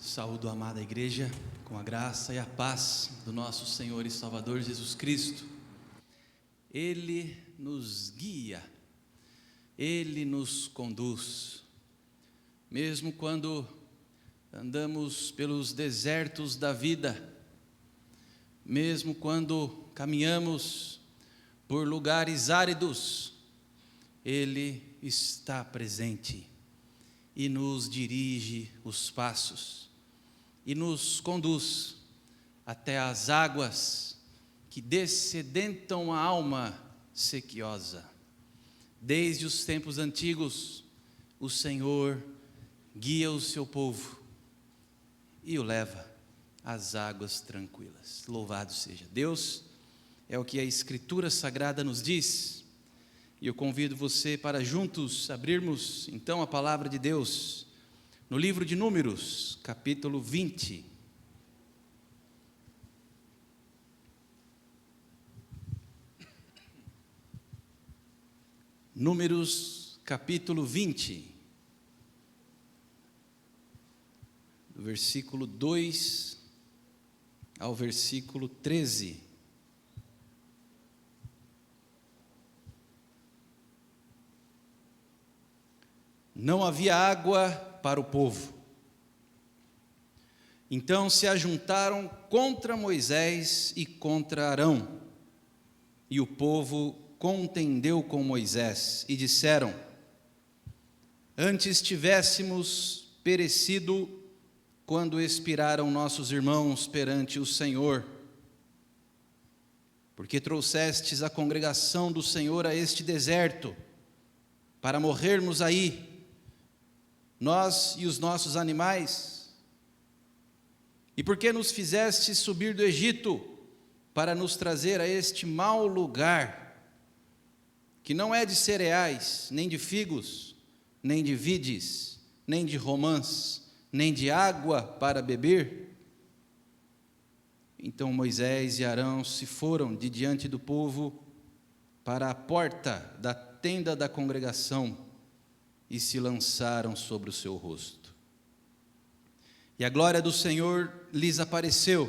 Saúdo a amada igreja com a graça e a paz do nosso Senhor e Salvador Jesus Cristo. Ele nos guia, Ele nos conduz, mesmo quando andamos pelos desertos da vida, mesmo quando caminhamos por lugares áridos, Ele está presente e nos dirige os passos e nos conduz até as águas que dessedentam a alma sequiosa. Desde os tempos antigos, o Senhor guia o seu povo e o leva às águas tranquilas. Louvado seja Deus, é o que a Escritura Sagrada nos diz. E eu convido você para juntos abrirmos então a palavra de Deus no livro de Números, capítulo 20. Números, capítulo 20, do versículo 2 ao versículo 13. Não havia água para o povo. Então se ajuntaram contra Moisés e contra Arão. E o povo contendeu com Moisés e disseram: antes tivéssemos perecido quando expiraram nossos irmãos perante o Senhor, porque trouxestes a congregação do Senhor a este deserto, para morrermos aí, nós e os nossos animais? E por que nos fizeste subir do Egito para nos trazer a este mau lugar, que não é de cereais, nem de figos, nem de vides, nem de romãs, nem de água para beber? Então Moisés e Arão se foram de diante do povo para a porta da tenda da congregação e se lançaram sobre o seu rosto. E a glória do Senhor lhes apareceu.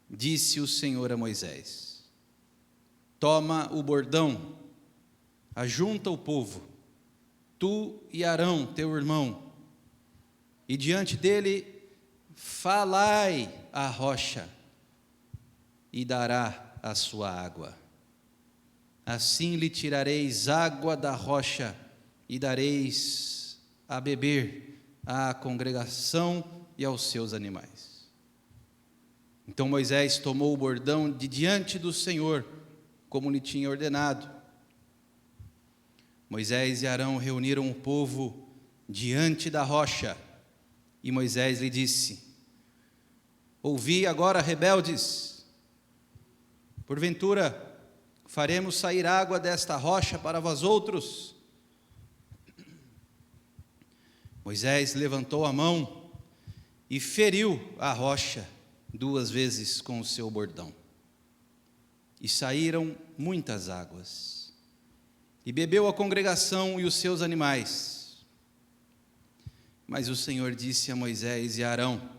Disse o Senhor a Moisés: toma o bordão, ajunta o povo, tu e Arão, teu irmão, e diante dele falai à rocha, e dará a sua água. Assim lhe tirareis água da rocha, e dareis a beber à congregação e aos seus animais. Então Moisés tomou o bordão de diante do Senhor, como lhe tinha ordenado. Moisés e Arão reuniram o povo diante da rocha, e Moisés lhe disse: ouvi agora, rebeldes, porventura faremos sair água desta rocha para vós outros? Moisés levantou a mão e feriu a rocha 2 vezes com o seu bordão. E saíram muitas águas. E bebeu a congregação e os seus animais. Mas o Senhor disse a Moisés e a Arão: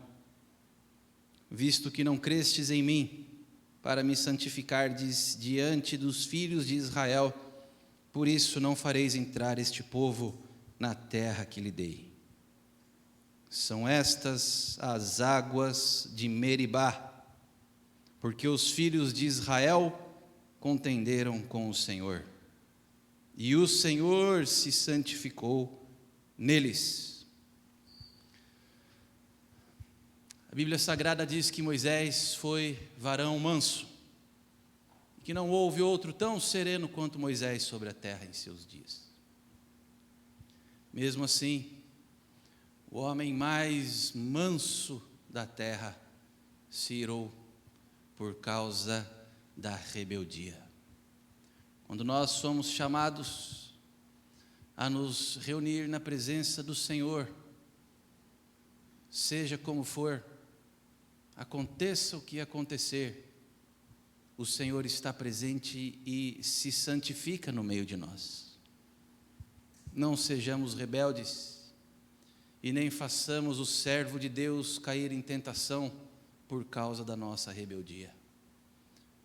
visto que não crestes em mim, para me santificardes diante dos filhos de Israel, por isso não fareis entrar este povo na terra que lhe dei. São estas as águas de Meribá, porque os filhos de Israel contenderam com o Senhor, e o Senhor se santificou neles. A Bíblia Sagrada diz que Moisés foi varão manso, que não houve outro tão sereno quanto Moisés sobre a terra em seus dias. Mesmo assim, o homem mais manso da terra se irou por causa da rebeldia. Quando nós somos chamados a nos reunir na presença do Senhor, seja como for, aconteça o que acontecer, o Senhor está presente e se santifica no meio de nós. Não sejamos rebeldes e nem façamos o servo de Deus cair em tentação por causa da nossa rebeldia.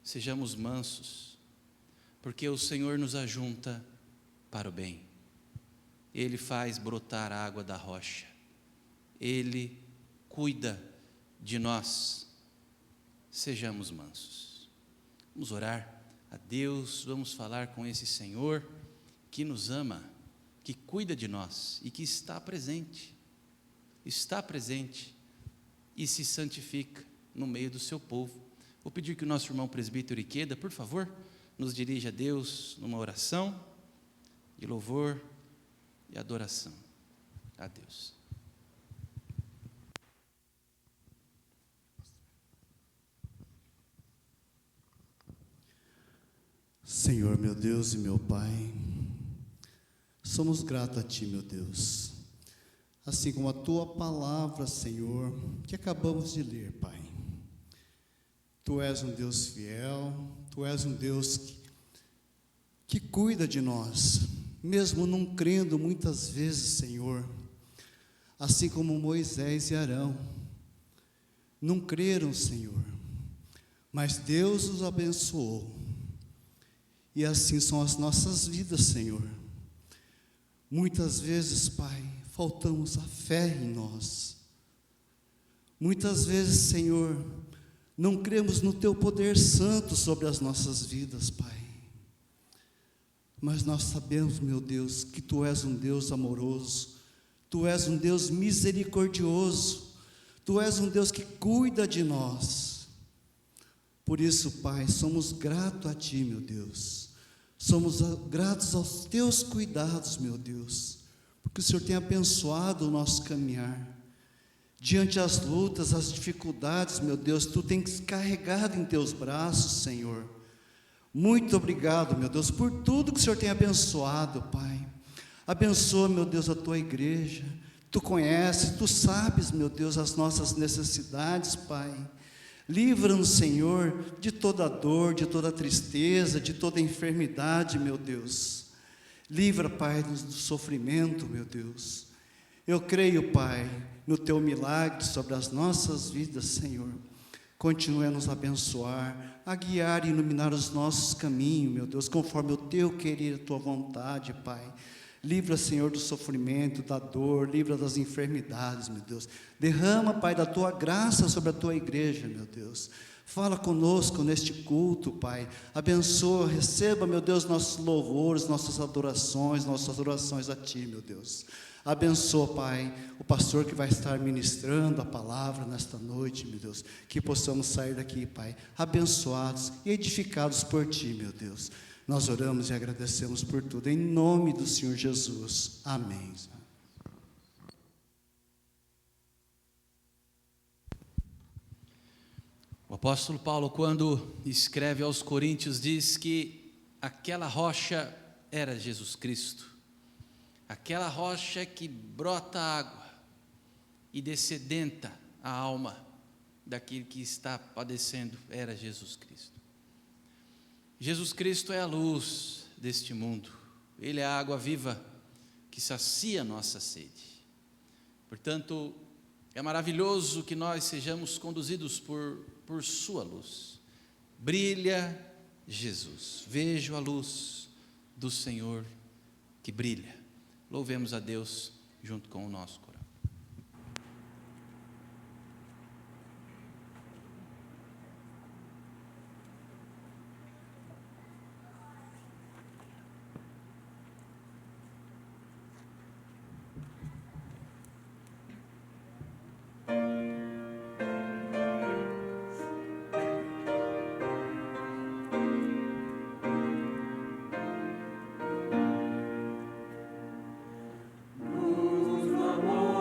Sejamos mansos, porque o Senhor nos ajunta para o bem. Ele faz brotar a água da rocha. Ele cuida de nós. Sejamos mansos. Vamos orar a Deus, vamos falar com esse Senhor que nos ama, que cuida de nós e que está presente e se santifica no meio do seu povo. Vou pedir que o nosso irmão presbítero Iqueda, por favor, nos dirija a Deus numa oração de louvor e adoração a Deus. Senhor, meu Deus e meu Pai, somos gratos a Ti, meu Deus, assim como a Tua palavra, Senhor, que acabamos de ler, Pai. Tu és um Deus fiel, Tu és um Deus que cuida de nós, mesmo não crendo muitas vezes, Senhor, assim como Moisés e Arão, não creram, Senhor, mas Deus os abençoou. E assim são as nossas vidas, Senhor. Muitas vezes, Pai, faltamos a fé em nós. Muitas vezes, Senhor, não cremos no Teu poder santo sobre as nossas vidas, Pai. Mas nós sabemos, meu Deus, que Tu és um Deus amoroso, Tu és um Deus misericordioso, Tu és um Deus que cuida de nós. Por isso, Pai, somos gratos a Ti, meu Deus. Somos gratos aos Teus cuidados, meu Deus, porque o Senhor tem abençoado o nosso caminhar. Diante das lutas, as dificuldades, meu Deus, Tu tens carregado em Teus braços, Senhor. Muito obrigado, meu Deus, por tudo que o Senhor tem abençoado, Pai. Abençoa, meu Deus, a Tua igreja. Tu conheces, Tu sabes, meu Deus, as nossas necessidades, Pai. Livra-nos, Senhor, de toda dor, de toda tristeza, de toda enfermidade, meu Deus. Livra, Pai, do sofrimento, meu Deus. Eu creio, Pai, no Teu milagre sobre as nossas vidas, Senhor. Continue a nos abençoar, a guiar e iluminar os nossos caminhos, meu Deus, conforme o Teu querer e a Tua vontade, Pai. Livra, Senhor, do sofrimento, da dor, livra das enfermidades, meu Deus. Derrama, Pai, da Tua graça sobre a Tua igreja, meu Deus. Fala conosco neste culto, Pai. Abençoa, receba, meu Deus, nossos louvores, nossas orações a Ti, meu Deus. Abençoa, Pai, o pastor que vai estar ministrando a palavra nesta noite, meu Deus. Que possamos sair daqui, Pai, abençoados e edificados por Ti, meu Deus. Nós oramos e agradecemos por tudo, em nome do Senhor Jesus. Amém. O apóstolo Paulo, quando escreve aos Coríntios, diz que aquela rocha era Jesus Cristo. Aquela rocha que brota água e dessedenta a alma daquele que está padecendo era Jesus Cristo. Jesus Cristo é a luz deste mundo. Ele é a água viva que sacia a nossa sede. Portanto, é maravilhoso que nós sejamos conduzidos por sua luz. Brilha Jesus. Vejo a luz do Senhor que brilha. Louvemos a Deus junto com o nosso coração. Amor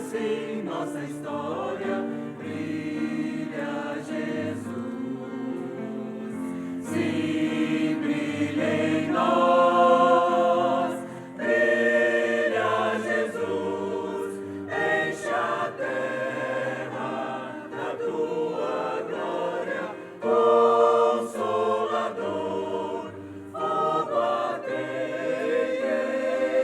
assim nossa história brilha, Jesus. Sim, brilha em nós, brilha, Jesus. Enche a terra da tua glória, Consolador. Fogo ardente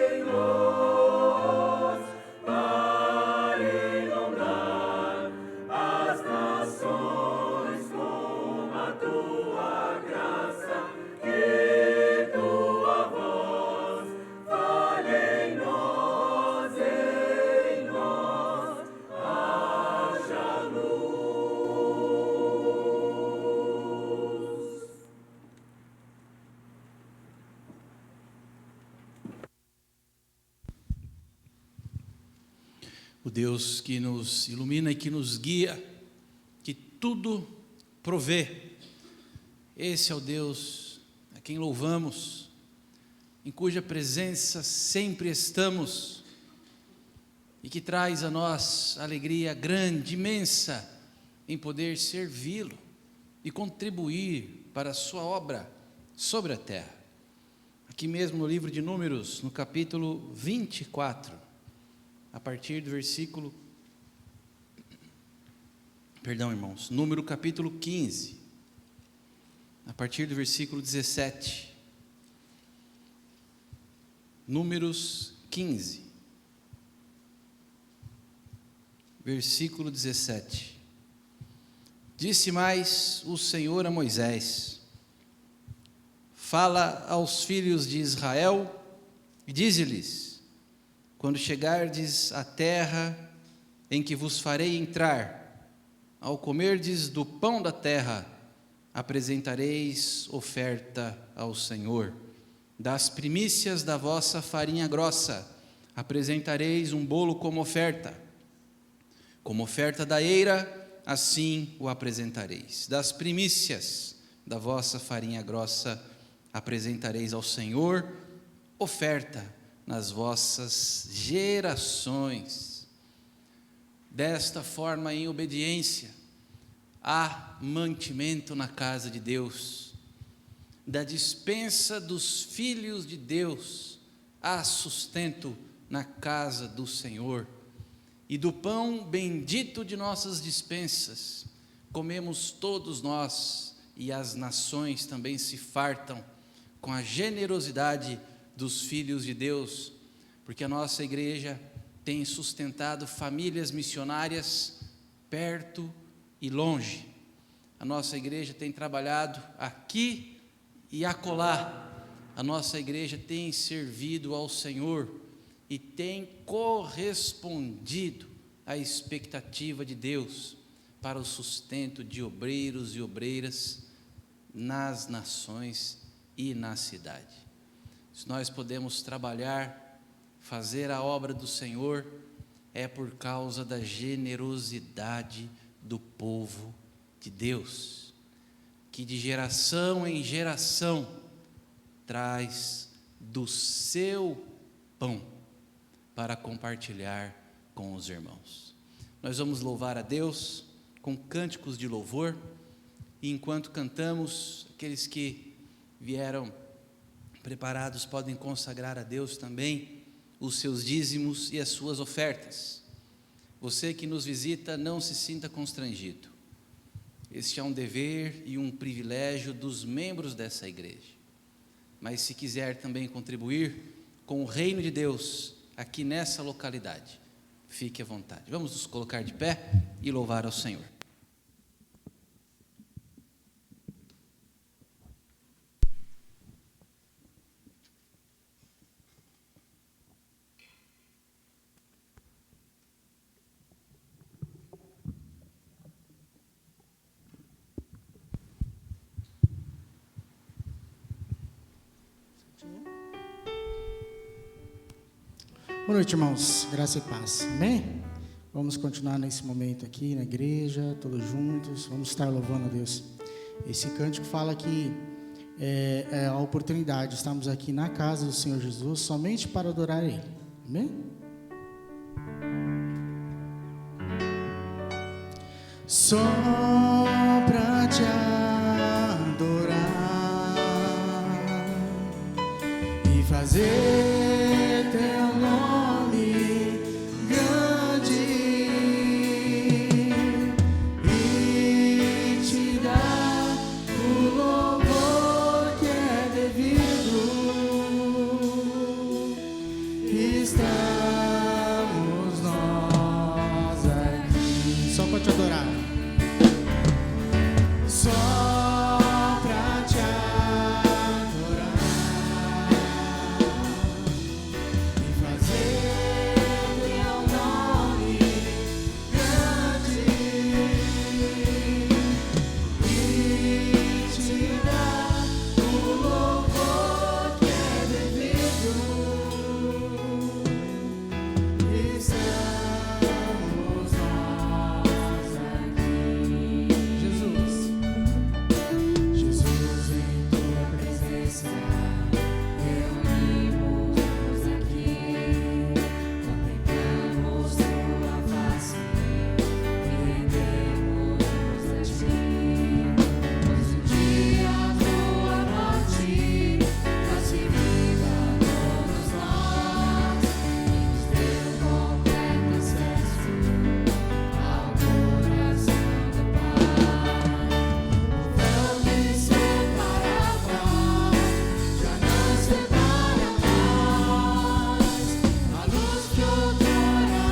em nós, para inundar as nações com a tua graça, que tua voz fale em nós, haja luz. O Deus que nos ilumina e que nos guia, que tudo provê. Esse é o Deus a quem louvamos, em cuja presença sempre estamos e que traz a nós alegria grande, imensa, em poder servi-lo e contribuir para a sua obra sobre a terra. Aqui mesmo no livro de Números, no capítulo 24, a partir do versículo, Número capítulo 15, a partir do versículo 17. Números 15, versículo 17. Disse mais o Senhor a Moisés: fala aos filhos de Israel e dize-lhes: quando chegardes à terra em que vos farei entrar, ao comerdes do pão da terra, apresentareis oferta ao Senhor. Das primícias da vossa farinha grossa, apresentareis um bolo como oferta da eira, assim o apresentareis. Das primícias da vossa farinha grossa, apresentareis ao Senhor oferta nas vossas gerações. Desta forma, em obediência, há mantimento na casa de Deus. Da dispensa dos filhos de Deus, há sustento na casa do Senhor. E do pão bendito de nossas dispensas, comemos todos nós, e as nações também se fartam com a generosidade dos filhos de Deus, porque a nossa igreja tem sustentado famílias missionárias perto e longe. A nossa igreja tem trabalhado aqui e acolá. A nossa igreja tem servido ao Senhor e tem correspondido à expectativa de Deus para o sustento de obreiros e obreiras nas nações e na cidade. Se nós podemos trabalhar, fazer a obra do Senhor, é por causa da generosidade do povo de Deus, que de geração em geração traz do seu pão para compartilhar com os irmãos. Nós vamos louvar a Deus com cânticos de louvor, e enquanto cantamos, aqueles que vieram preparados podem consagrar a Deus também os seus dízimos e as suas ofertas. Você que nos visita, não se sinta constrangido. Este é um dever e um privilégio dos membros dessa igreja. Mas se quiser também contribuir com o reino de Deus aqui nessa localidade, fique à vontade. Vamos nos colocar de pé e louvar ao Senhor. Boa noite, irmãos. Graça e paz. Amém? Vamos continuar nesse momento aqui na igreja, todos juntos. Vamos estar louvando a Deus. Esse cântico fala que é a oportunidade de estarmos aqui na casa do Senhor Jesus somente para adorar Ele. Amém? só pra te adorar e fazer teu nome grande e te dar o louvor que é devido. Estamos nós aqui só pra te adorar. Só pra te adorar e fazer teu nome grande e te dar o louvor que é devido. Estamos nós aqui, Jesus. Jesus, em tua presença, reunimos aqui, contemplamos tua face e rendemos a ti. Pois um dia a tua morte fosse viva a todos nós e nos deu completo acesso ao coração do Pai. O véu que separava já não separa mais. A luz que outrora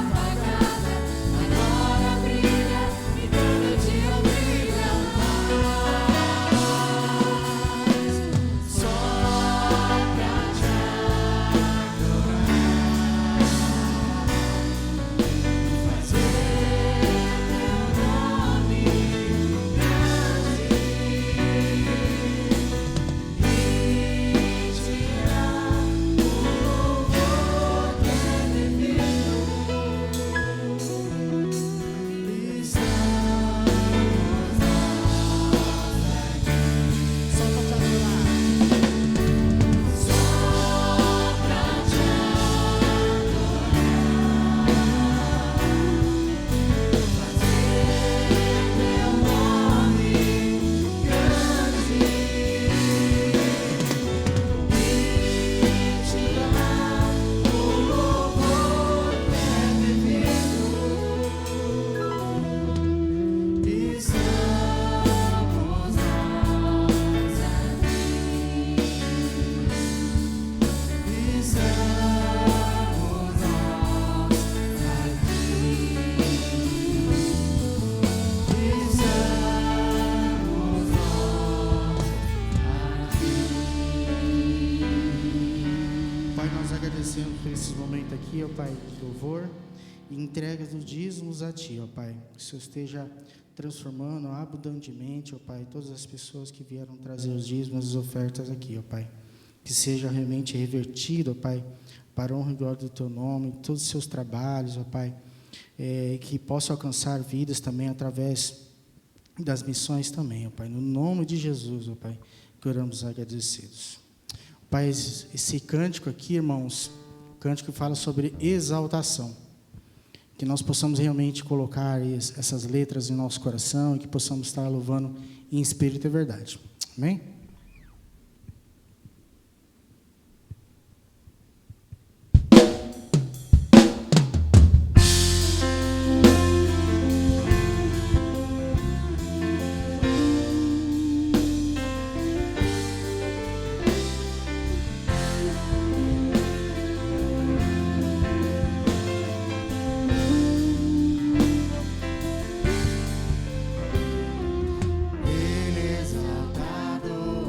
apagada agora brilha e cada dia brilha mais. Só pra te adorar e fazer teu nome grande e tirar o louvor que é devido. Estamos nós aqui só pra te adorar. Só pra te Pai, nós agradecemos por esse momento aqui, ó Pai, de louvor e entrega dos dízimos a Ti, ó Pai. Que o Senhor esteja transformando abundantemente, ó Pai, todas as pessoas que vieram trazer os dízimos, as ofertas aqui, ó Pai. Que seja realmente revertido, ó Pai, para a honra e glória do Teu nome, todos os seus trabalhos, ó Pai, que possa alcançar vidas também através das missões também, ó Pai. No nome de Jesus, ó Pai, que oramos agradecidos. Pai, esse cântico aqui, irmãos, cântico que fala sobre exaltação. Que nós possamos realmente colocar essas letras em nosso coração e que possamos estar louvando em espírito e verdade. Amém? Ele exaltado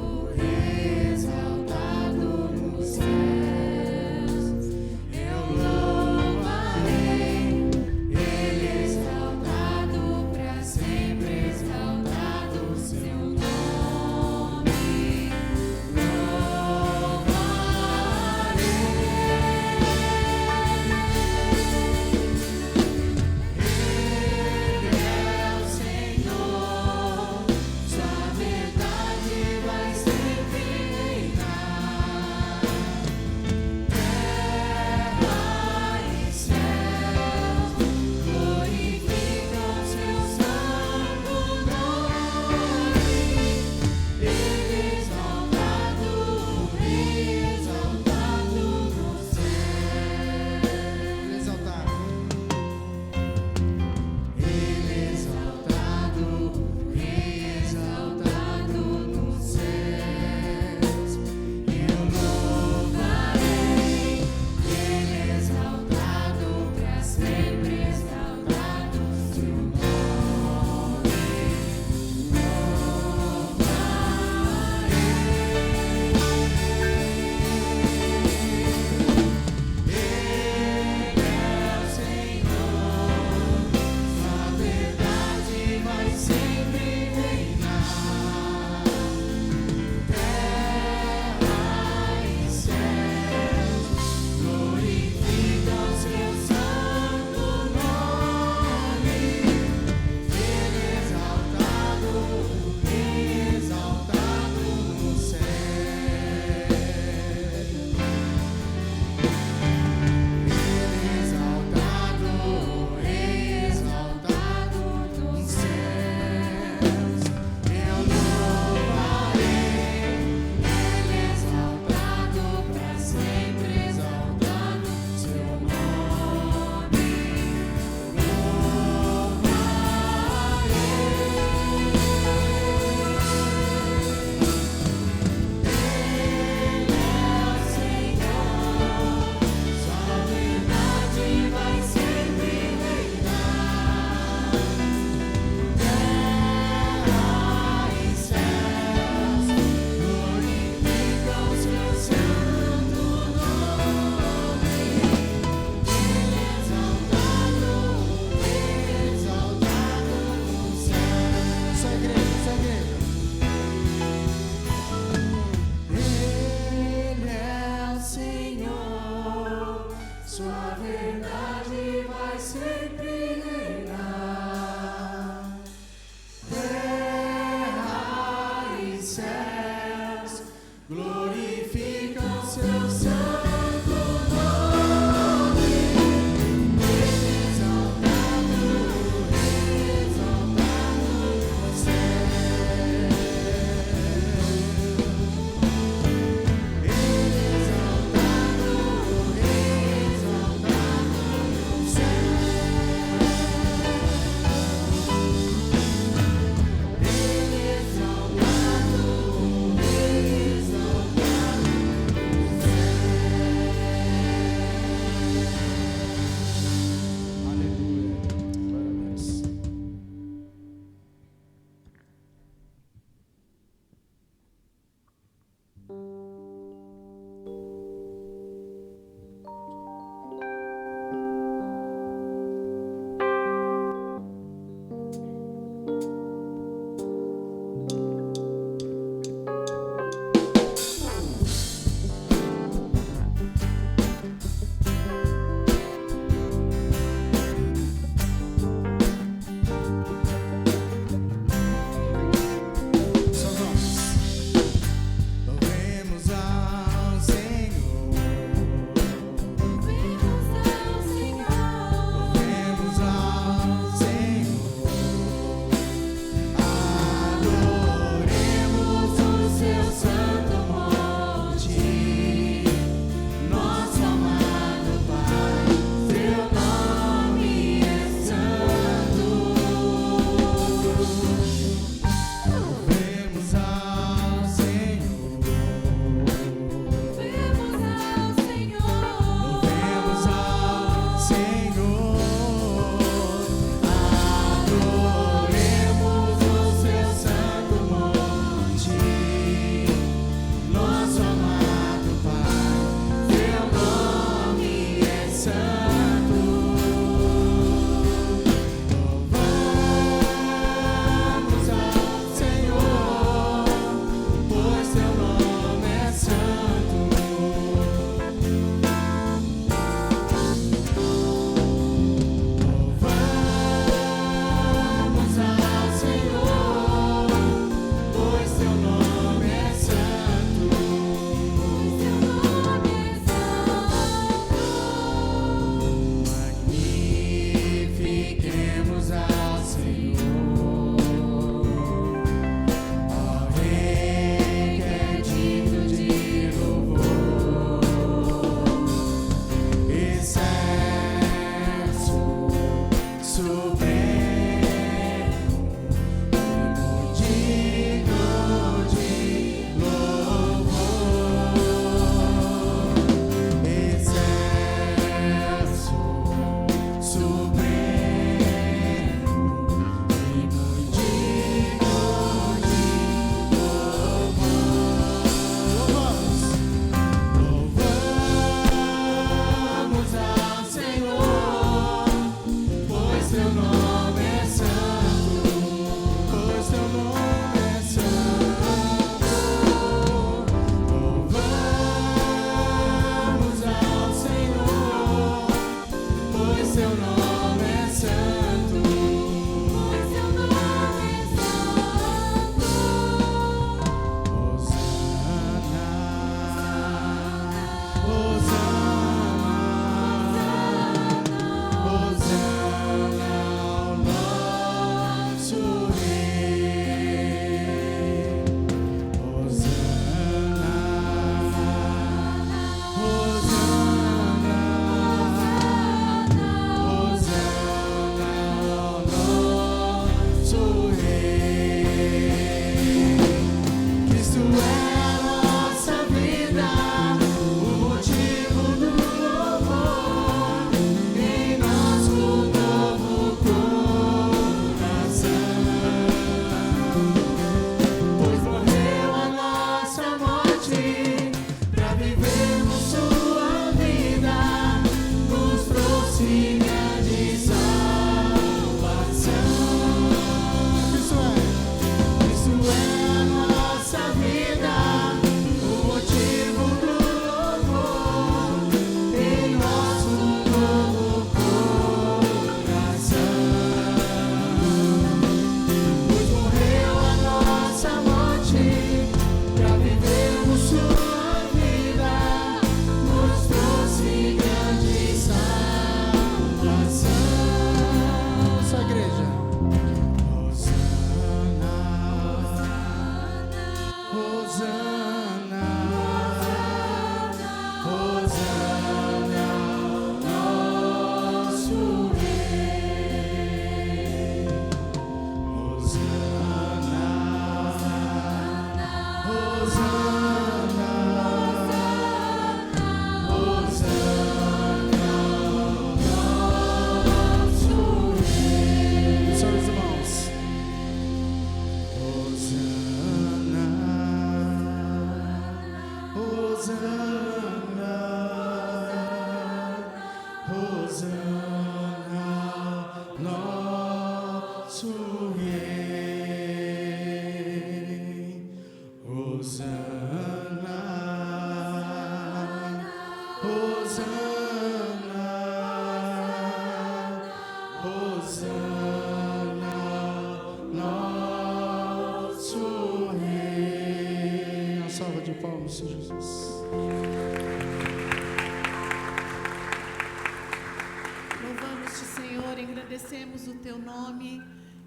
Louvamos-te, Senhor, engrandecemos o teu nome,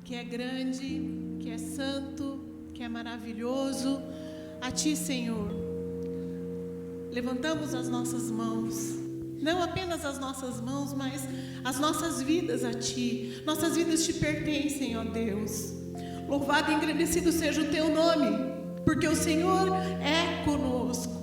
que é grande, que é santo, que é maravilhoso. A ti, Senhor, levantamos as nossas mãos, não apenas as nossas mãos, mas as nossas vidas a ti. Nossas vidas te pertencem, ó Deus. Louvado e engrandecido seja o teu nome, porque o Senhor é conosco.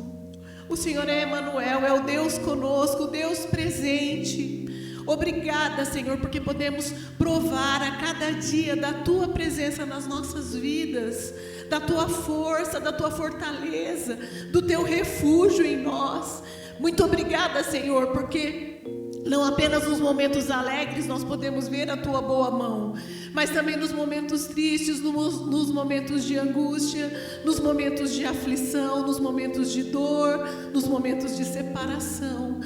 O Senhor é Emanuel, é o Deus conosco, o Deus presente. Obrigada, Senhor, porque podemos provar a cada dia da tua presença nas nossas vidas, da tua força, da tua fortaleza, do teu refúgio em nós. Muito obrigada, Senhor, porque não apenas nos momentos alegres nós podemos ver a tua boa mão, mas também nos momentos tristes, nos momentos de angústia, nos momentos de aflição, nos momentos de dor, nos momentos de separação.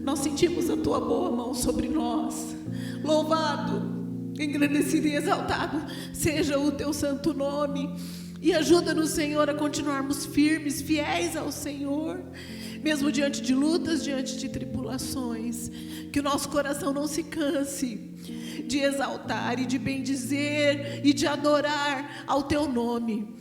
Nós sentimos a tua boa mão sobre nós. Louvado, engrandecido e exaltado seja o teu santo nome. E ajuda-nos, Senhor, a continuarmos firmes, fiéis ao Senhor, mesmo diante de lutas, diante de tribulações. Que o nosso coração não se canse de exaltar e de bendizer e de adorar ao teu nome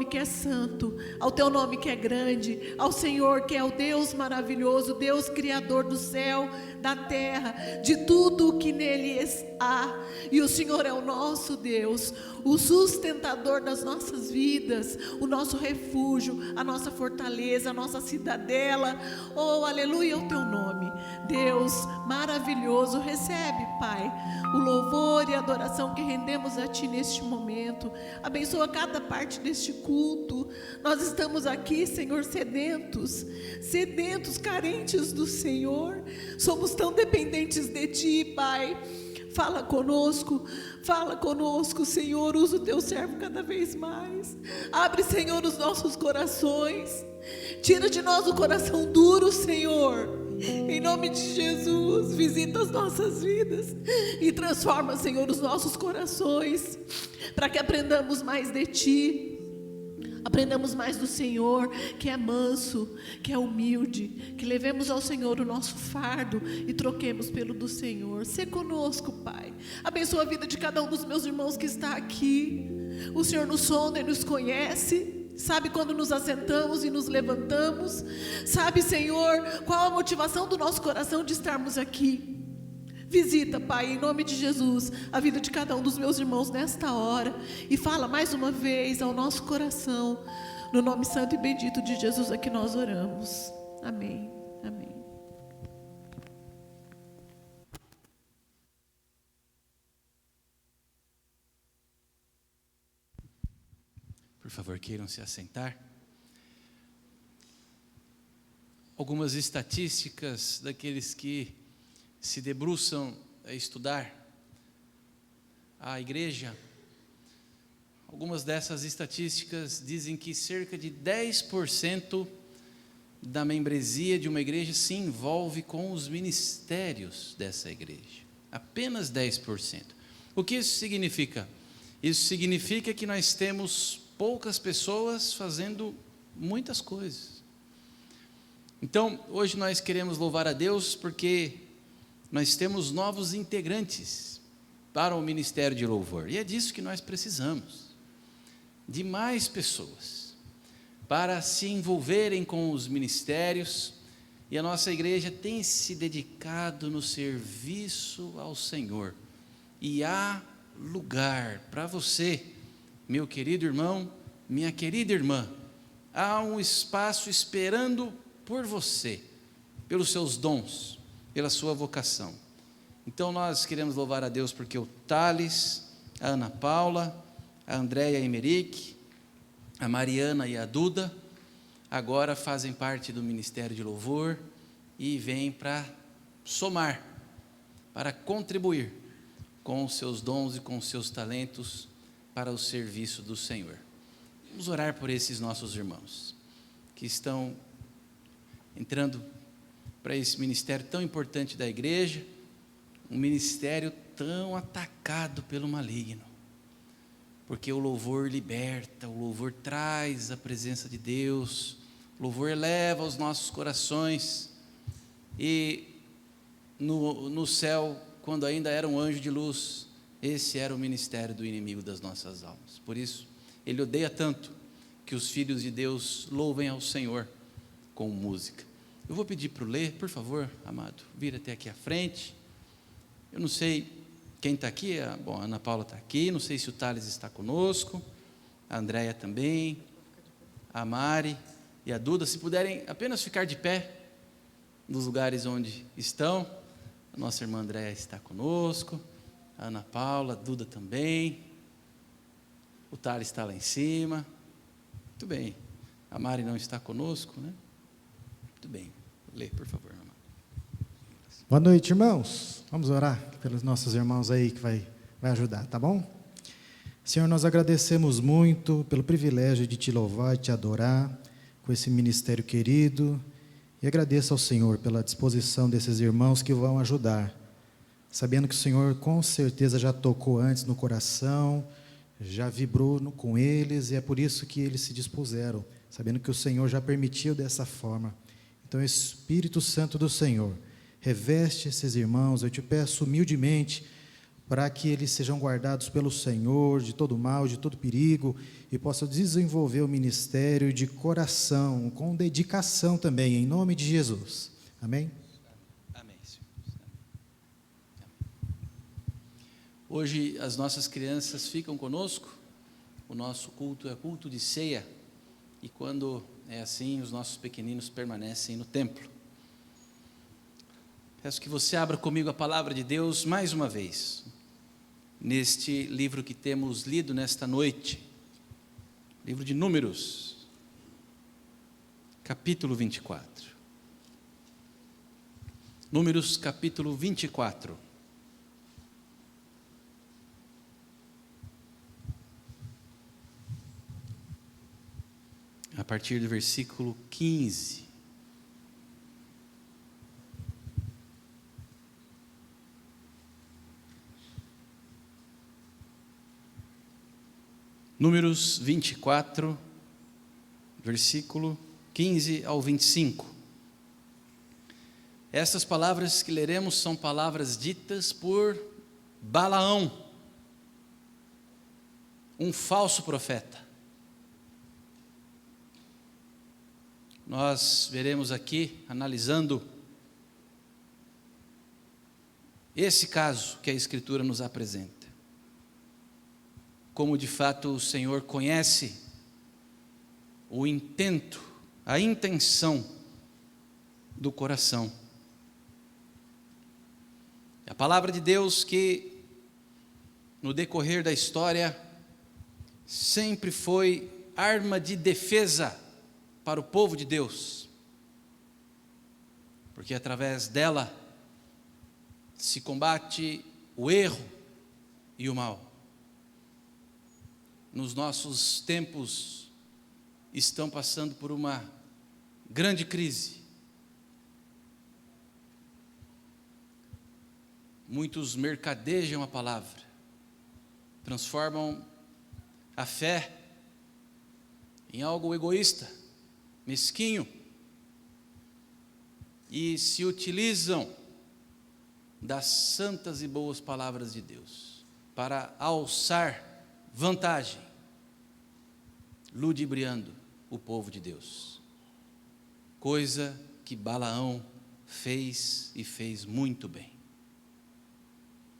que é santo, ao teu nome que é grande, ao Senhor que é o Deus maravilhoso, Deus criador do céu, da terra, de tudo o que nele há. E o Senhor é o nosso Deus, o sustentador das nossas vidas, o nosso refúgio, a nossa fortaleza, a nossa cidadela. Oh, aleluia, o teu nome, Deus maravilhoso. Recebe, Pai, o louvor e a adoração que rendemos a ti neste momento. Abençoa cada parte deste culto. Nós estamos aqui, Senhor, sedentos, carentes do Senhor. Somos tão dependentes de ti, Pai. Fala conosco, Senhor. Usa o teu servo cada vez mais. Abre, Senhor, os nossos corações. Tira de nós o coração duro, Senhor. Em nome de Jesus, visita as nossas vidas e transforma, Senhor, os nossos corações, para que aprendamos mais de ti, aprendamos mais do Senhor, que é manso, que é humilde, que levemos ao Senhor o nosso fardo e troquemos pelo do Senhor. Sê conosco, Pai. Abençoa a vida de cada um dos meus irmãos que está aqui. O Senhor nos sonda e nos conhece. Sabe quando nos assentamos e nos levantamos. Sabe, Senhor, qual a motivação do nosso coração de estarmos aqui. Visita, Pai, em nome de Jesus, a vida de cada um dos meus irmãos nesta hora. E fala mais uma vez ao nosso coração. No nome santo e bendito de Jesus é que nós oramos. Amém, amém. Por favor, queiram se assentar. Algumas estatísticas daqueles que se debruçam estudar a igreja, algumas dessas estatísticas dizem que cerca de 10% da membresia de uma igreja se envolve com os ministérios dessa igreja. Apenas 10%. O que isso significa? Isso significa que nós temos poucas pessoas fazendo muitas coisas. Então, hoje nós queremos louvar a Deus porque nós temos novos integrantes para o ministério de louvor. E é disso que nós precisamos, de mais pessoas, para se envolverem com os ministérios. E a nossa igreja tem se dedicado no serviço ao Senhor. E há lugar para você, meu querido irmão, minha querida irmã. Há um espaço esperando por você, pelos seus dons, pela sua vocação. Então nós queremos louvar a Deus porque o Thales, a Ana Paula, a Andréia Emerick, a Mariana e a Duda agora fazem parte do Ministério de Louvor e vêm para somar, para contribuir com os seus dons e com os seus talentos para o serviço do Senhor. Vamos orar por esses nossos irmãos que estão entrando para esse ministério tão importante da igreja, um ministério tão atacado pelo maligno, porque o louvor liberta, o louvor traz a presença de Deus, o louvor eleva os nossos corações, e no céu, quando ainda era um anjo de luz, esse era o ministério do inimigo das nossas almas. Por isso, ele odeia tanto que os filhos de Deus louvem ao Senhor com música. Eu vou pedir para o Lê, por favor, amado, vir até aqui à frente. Eu não sei quem está aqui, a Ana Paula está aqui, não sei se o Thales está conosco, a Andréia também, a Mari e a Duda, se puderem apenas ficar de pé nos lugares onde estão. A nossa irmã Andréia está conosco, a Ana Paula, a Duda também, o Thales está lá em cima. Muito bem, a Mari não está conosco, né? Muito bem, lê, por favor, irmão. Boa noite, irmãos. Vamos orar pelos nossos irmãos aí que vai ajudar, tá bom? Senhor, nós agradecemos muito pelo privilégio de te louvar e te adorar com esse ministério querido, e agradeço ao Senhor pela disposição desses irmãos que vão ajudar, sabendo que o Senhor com certeza já tocou antes no coração, já vibrou com eles, e é por isso que eles se dispuseram, sabendo que o Senhor já permitiu dessa forma. Então, Espírito Santo do Senhor, reveste esses irmãos, eu te peço humildemente, para que eles sejam guardados pelo Senhor, de todo mal, de todo perigo, e possam desenvolver o ministério de coração, com dedicação também, em nome de Jesus. Amém? Amém, Senhor. Hoje as nossas crianças ficam conosco, o nosso culto é culto de ceia, e quando é assim, os nossos pequeninos permanecem no templo. Peço que você abra comigo a palavra de Deus mais uma vez, neste livro que temos lido nesta noite, livro de Números, capítulo 24. Números, capítulo 24. A partir do versículo 15. Números 24, versículo 15 ao 25. Essas palavras que leremos são palavras ditas por Balaão, um falso profeta. Nós veremos aqui, analisando esse caso que a Escritura nos apresenta, como de fato o Senhor conhece o intento, a intenção do coração. A palavra de Deus que, no decorrer da história, sempre foi arma de defesa para o povo de Deus, porque através dela se combate o erro e o mal. Nos nossos tempos estão passando por uma grande crise. Muitos mercadejam a palavra, transformam a fé em algo egoísta, mesquinho, e se utilizam das santas e boas palavras de Deus para alçar vantagem, ludibriando o povo de Deus. Coisa que Balaão fez e fez muito bem.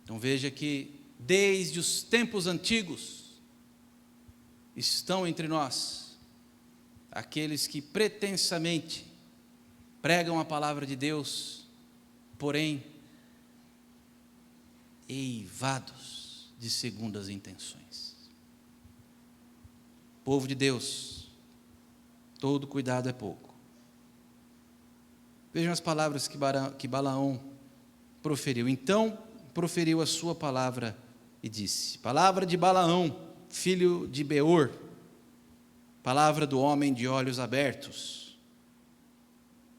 Então veja que desde os tempos antigos estão entre nós aqueles que pretensamente pregam a palavra de Deus, porém eivados de segundas intenções. Povo de Deus, todo cuidado é pouco. Vejam as palavras que Balaão proferiu. Então proferiu a sua palavra e disse: palavra de Balaão, filho de Beor, palavra do homem de olhos abertos,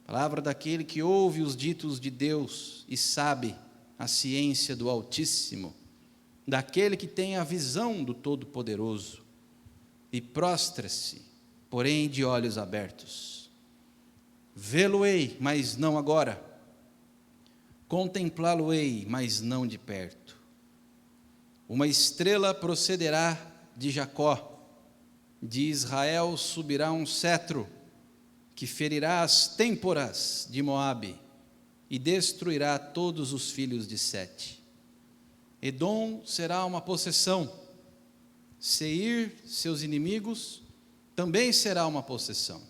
palavra daquele que ouve os ditos de Deus e sabe a ciência do Altíssimo, daquele que tem a visão do Todo-Poderoso, e prostra-se, porém de olhos abertos. Vê-lo-ei, mas não agora, contemplá-lo-ei, mas não de perto. Uma estrela procederá de Jacó, de Israel subirá um cetro, que ferirá as têmporas de Moabe, e destruirá todos os filhos de Sete. Edom será uma possessão, Seir, seus inimigos, também será uma possessão,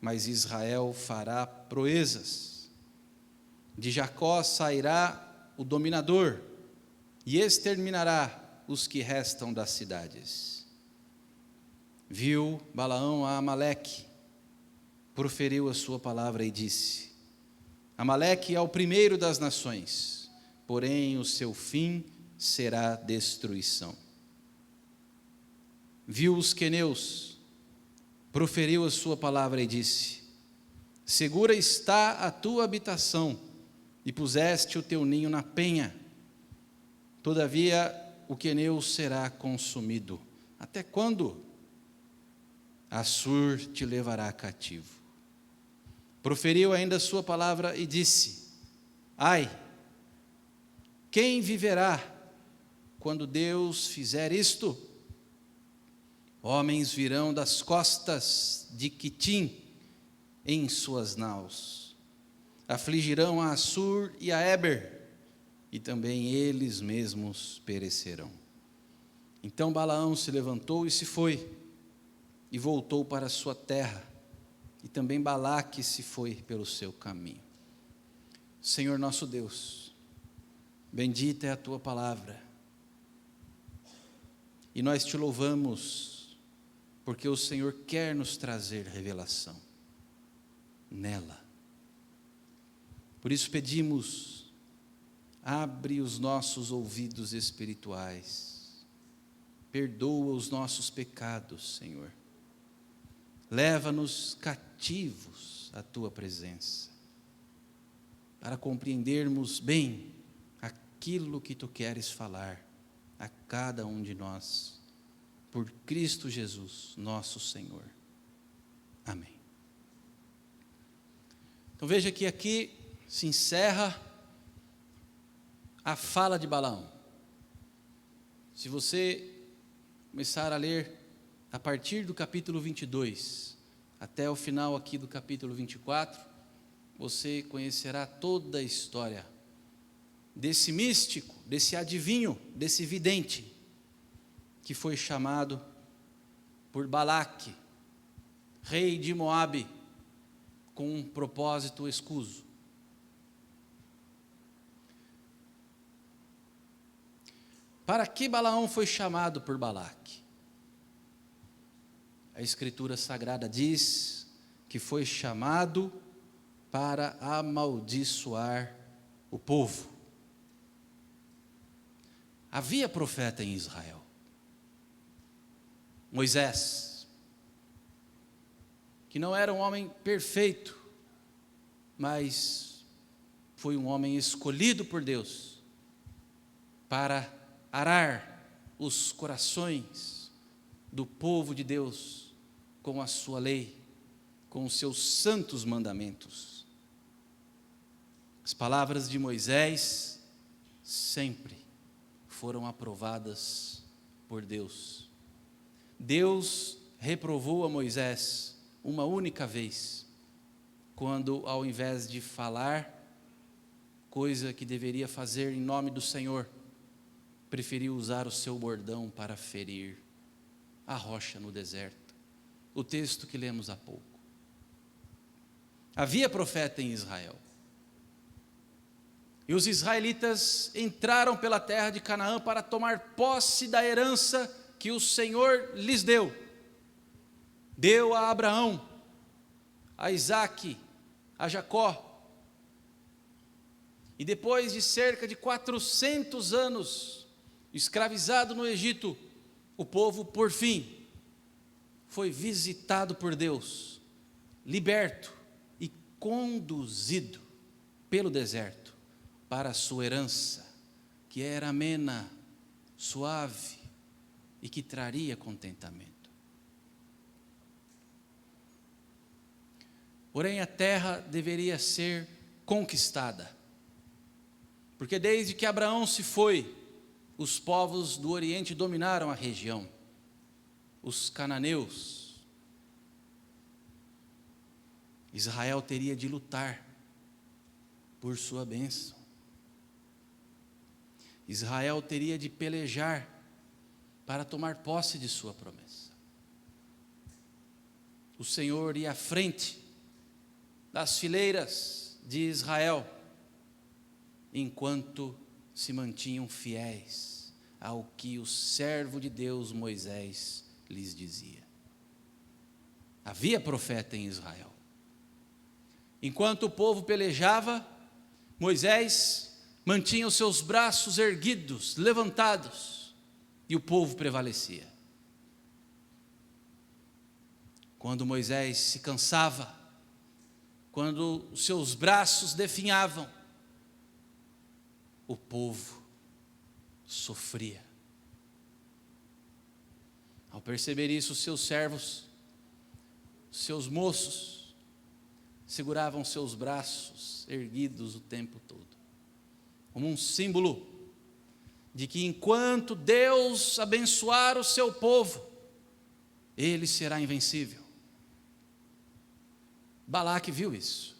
mas Israel fará proezas. De Jacó sairá o dominador, e exterminará os que restam das cidades. Viu Balaão a Amaleque, proferiu a sua palavra e disse: Amaleque é o primeiro das nações, porém o seu fim será destruição. Viu os queneus, proferiu a sua palavra e disse: segura está a tua habitação, e puseste o teu ninho na penha. Todavia o queneu será consumido. Até quando? Assur te levará cativo. Proferiu ainda a sua palavra e disse: ai, quem viverá quando Deus fizer isto? Homens virão das costas de Quitim em suas naus, afligirão a Assur e a Eber, e também eles mesmos perecerão. Então Balaão se levantou e se foi, e voltou para a sua terra, e também Balaque se foi pelo seu caminho. Senhor nosso Deus, bendita é a tua palavra, e nós te louvamos, porque o Senhor quer nos trazer revelação nela. Por isso pedimos, abre os nossos ouvidos espirituais, perdoa os nossos pecados, Senhor. Leva-nos cativos à tua presença, para compreendermos bem aquilo que tu queres falar a cada um de nós, por Cristo Jesus, nosso Senhor. Amém. Então veja que aqui se encerra a fala de Balaão. Se você começar a ler a partir do capítulo 22 até o final aqui do capítulo 24, você conhecerá toda a história desse místico, desse adivinho, desse vidente, que foi chamado por Balaque, rei de Moabe, com um propósito escuso. Para que Balaão foi chamado por Balaque? A Escritura Sagrada diz que foi chamado para amaldiçoar o povo. Havia profeta em Israel. Moisés, que não era um homem perfeito, mas foi um homem escolhido por Deus para arar os corações do povo de Deus com a sua lei, com os seus santos mandamentos. As palavras de Moisés sempre foram aprovadas por Deus. Deus reprovou a Moisés uma única vez, quando, ao invés de falar coisa que deveria fazer em nome do Senhor, preferiu usar o seu bordão para ferir a rocha no deserto. O texto que lemos há pouco. Havia profeta em Israel. E os israelitas entraram pela terra de Canaã para tomar posse da herança que o Senhor lhes deu. Deu a Abraão, a Isaque, a Jacó. E depois de cerca de 400 anos escravizado no Egito, o povo, por fim, foi visitado por Deus, liberto e conduzido pelo deserto para a sua herança, que era amena, suave e que traria contentamento. Porém, a terra deveria ser conquistada, porque desde que Abraão se foi, os povos do Oriente dominaram a região, os cananeus. Israel teria de lutar por sua bênção. Israel teria de pelejar para tomar posse de sua promessa. O Senhor ia à frente das fileiras de Israel, enquanto se mantinham fiéis ao que o servo de Deus Moisés lhes dizia. Havia profeta em Israel. Enquanto o povo pelejava, Moisés mantinha os seus braços erguidos, levantados, e o povo prevalecia. Quando Moisés se cansava, quando os seus braços definhavam, o povo sofria. Ao perceber isso, os seus servos, os seus moços, seguravam seus braços erguidos o tempo todo, como um símbolo de que enquanto Deus abençoar o seu povo, ele será invencível. Balaque viu isso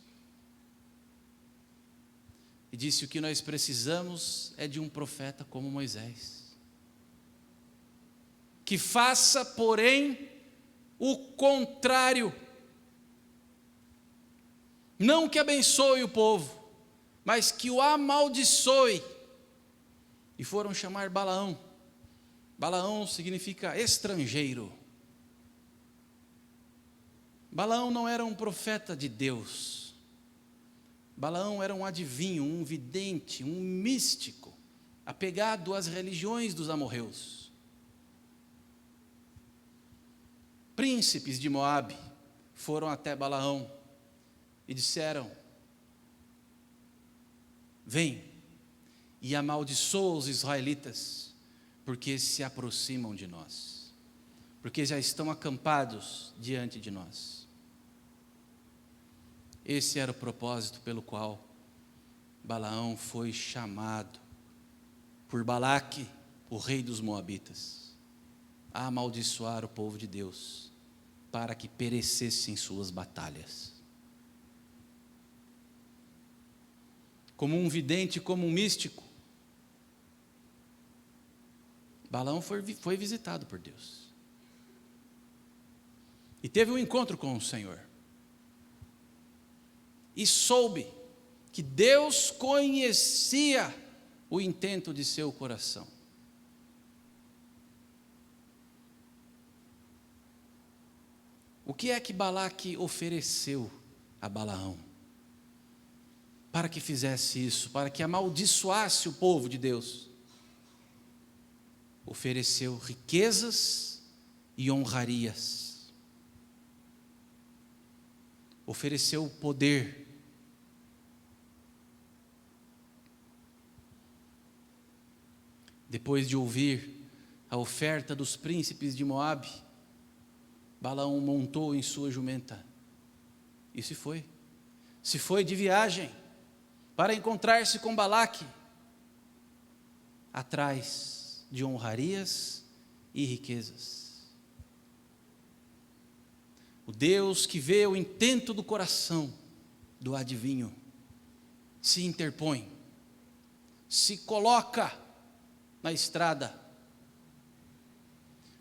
e disse: o que nós precisamos é de um profeta como Moisés, que faça, porém, o contrário. Não que abençoe o povo, mas que o amaldiçoe. E foram chamar Balaão. Balaão significa estrangeiro. Balaão não era um profeta de Deus. Balaão era um adivinho, um vidente, um místico, apegado às religiões dos amorreus. Príncipes de Moabe foram até Balaão e disseram: vem e amaldiçoa os israelitas, porque se aproximam de nós, porque já estão acampados diante de nós. Esse era o propósito pelo qual Balaão foi chamado por Balaque, o rei dos Moabitas, a amaldiçoar o povo de Deus, para que perecesse em suas batalhas. Como um vidente, como um místico, Balaão foi visitado por Deus. E teve um encontro com o Senhor. E soube que Deus conhecia o intento de seu coração. O que é que Balaque ofereceu a Balaão para que fizesse isso, para que amaldiçoasse o povo de Deus? ofereceu riquezas e honrarias, ofereceu poder. Depois de ouvir a oferta dos príncipes de Moabe, Balaão montou em sua jumenta e se foi. Se foi de viagem para encontrar-se com Balaque, atrás de honrarias e riquezas. O Deus que vê o intento do coração do adivinho se interpõe, se coloca na estrada,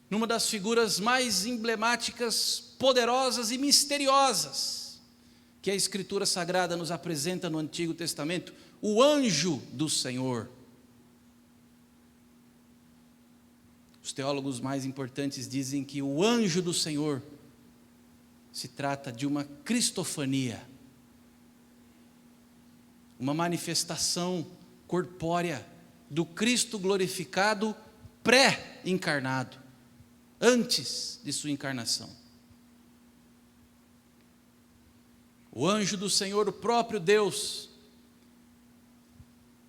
numa das figuras mais emblemáticas, poderosas e misteriosas que a Escritura Sagrada nos apresenta no Antigo Testamento, o anjo do Senhor. Os teólogos mais importantes dizem que o anjo do Senhor se trata de uma cristofania, uma manifestação corpórea do Cristo glorificado pré-encarnado, antes de sua encarnação. O anjo do Senhor, o próprio Deus,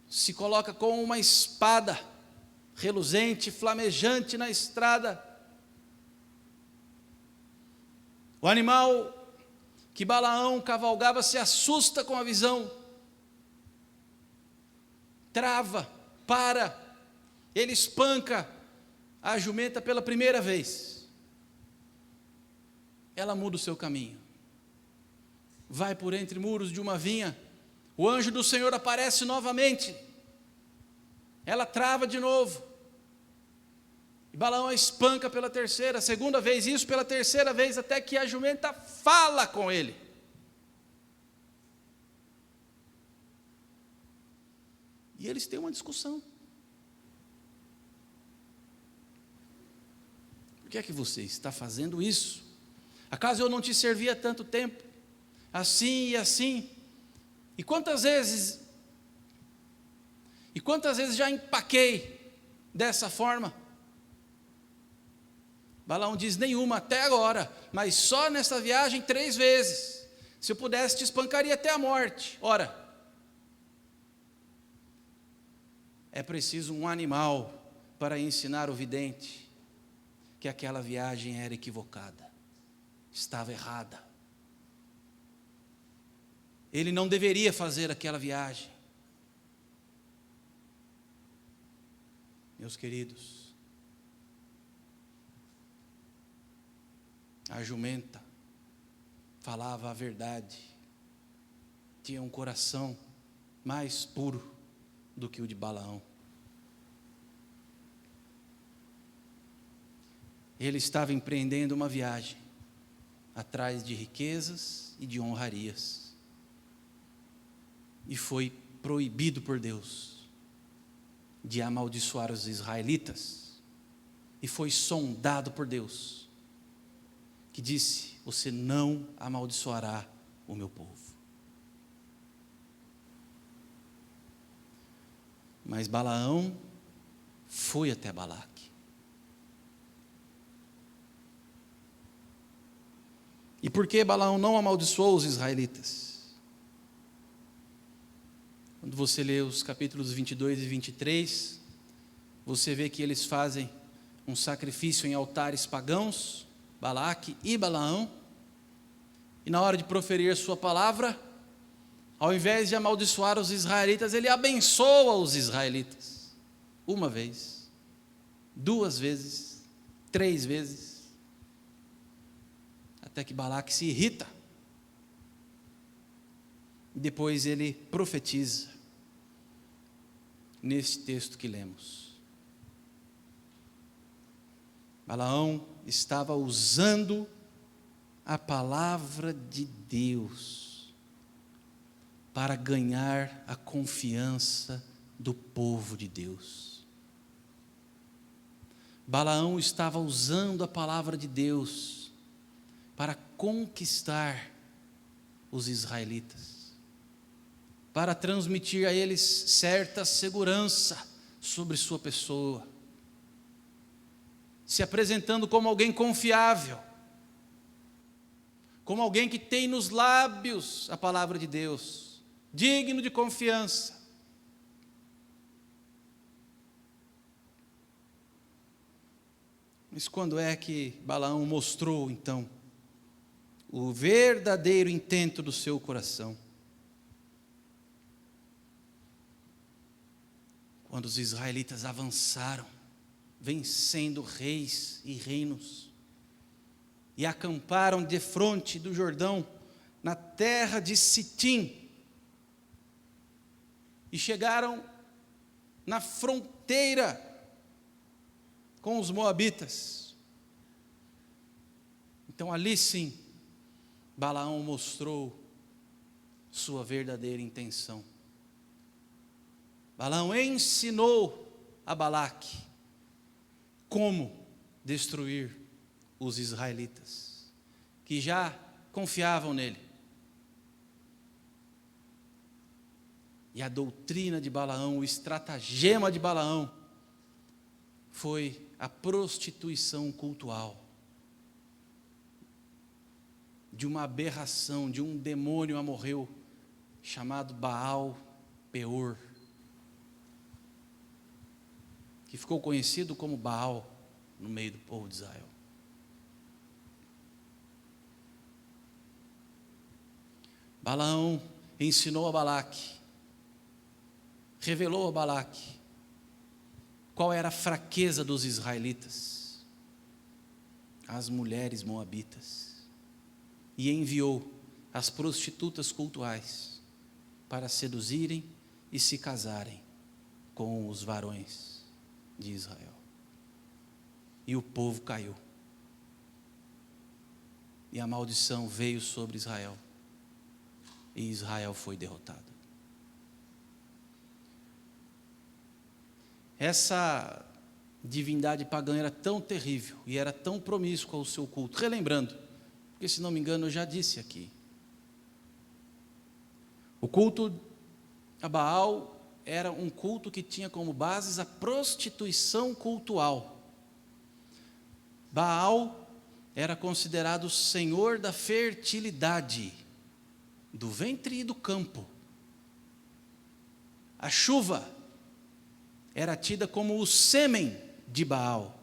se coloca com uma espada reluzente, flamejante na estrada. O animal que Balaão cavalgava se assusta com a visão, trava, para, ele espanca a jumenta pela primeira vez. Ela muda o seu caminho, vai por entre muros de uma vinha. O anjo do Senhor aparece novamente, ela trava de novo, e Balaão a espanca pela terceira, segunda vez, isso pela terceira vez, até que a jumenta fala com ele. E eles têm uma discussão. Por que é que você está fazendo isso? Acaso eu não te servi há tanto tempo? Assim e assim. E quantas vezes já empaquei dessa forma? Balaão diz: nenhuma até agora, mas só nessa viagem 3 vezes. Se eu pudesse, te espancaria até a morte. Ora, é preciso um animal para ensinar o vidente que aquela viagem era equivocada, estava errada. Ele não deveria fazer aquela viagem. Meus queridos, a jumenta falava a verdade, tinha um coração mais puro do que o de Balaão. Ele estava empreendendo uma viagem atrás de riquezas e de honrarias, e foi proibido por Deus de amaldiçoar os israelitas, e foi sondado por Deus, que disse: você não amaldiçoará o meu povo. Mas Balaão foi até Balaque. E por que Balaão não amaldiçoou os israelitas? Quando você lê os capítulos 22 e 23, você vê que eles fazem um sacrifício em altares pagãos, Balaque e Balaão, e na hora de proferir sua palavra, ao invés de amaldiçoar os israelitas, ele abençoa os israelitas. 1 vez, 2 vezes, 3 vezes, até que Balaque se irrita. E depois ele profetiza, nesse texto que lemos. Balaão estava usando a palavra de Deus para ganhar a confiança do povo de Deus. Balaão estava usando a palavra de Deus para conquistar os israelitas, para transmitir a eles certa segurança sobre sua pessoa. se apresentando como alguém confiável, como alguém que tem nos lábios a palavra de Deus, digno de confiança. Mas quando é que Balaão mostrou, então, o verdadeiro intento do seu coração? Quando os israelitas avançaram, vencendo reis e reinos, e acamparam defronte do Jordão, na terra de Sitim, e chegaram na fronteira com os moabitas. Então ali sim, Balaão mostrou sua verdadeira intenção. Balaão ensinou a Balaque como destruir os israelitas, que já confiavam nele. E a doutrina de Balaão, o estratagema de Balaão, foi a prostituição cultual, de uma aberração, de um demônio amorreu, chamado Baal Peor, que ficou conhecido como Baal no meio do povo de Israel. Balaão ensinou a Balaque, revelou a Balaque qual era a fraqueza dos israelitas, as mulheres moabitas, e enviou as prostitutas cultuais para seduzirem e se casarem com os varões de Israel. E o povo caiu. E a maldição veio sobre Israel. E Israel foi derrotado. Essa divindade pagã era tão terrível e era tão promíscua ao seu culto. Relembrando, porque se não me engano eu já disse aqui. O culto a Baal era um culto que tinha como bases a prostituição cultual. Baal era considerado o senhor da fertilidade, do ventre e do campo. A chuva era tida como o sêmen de Baal.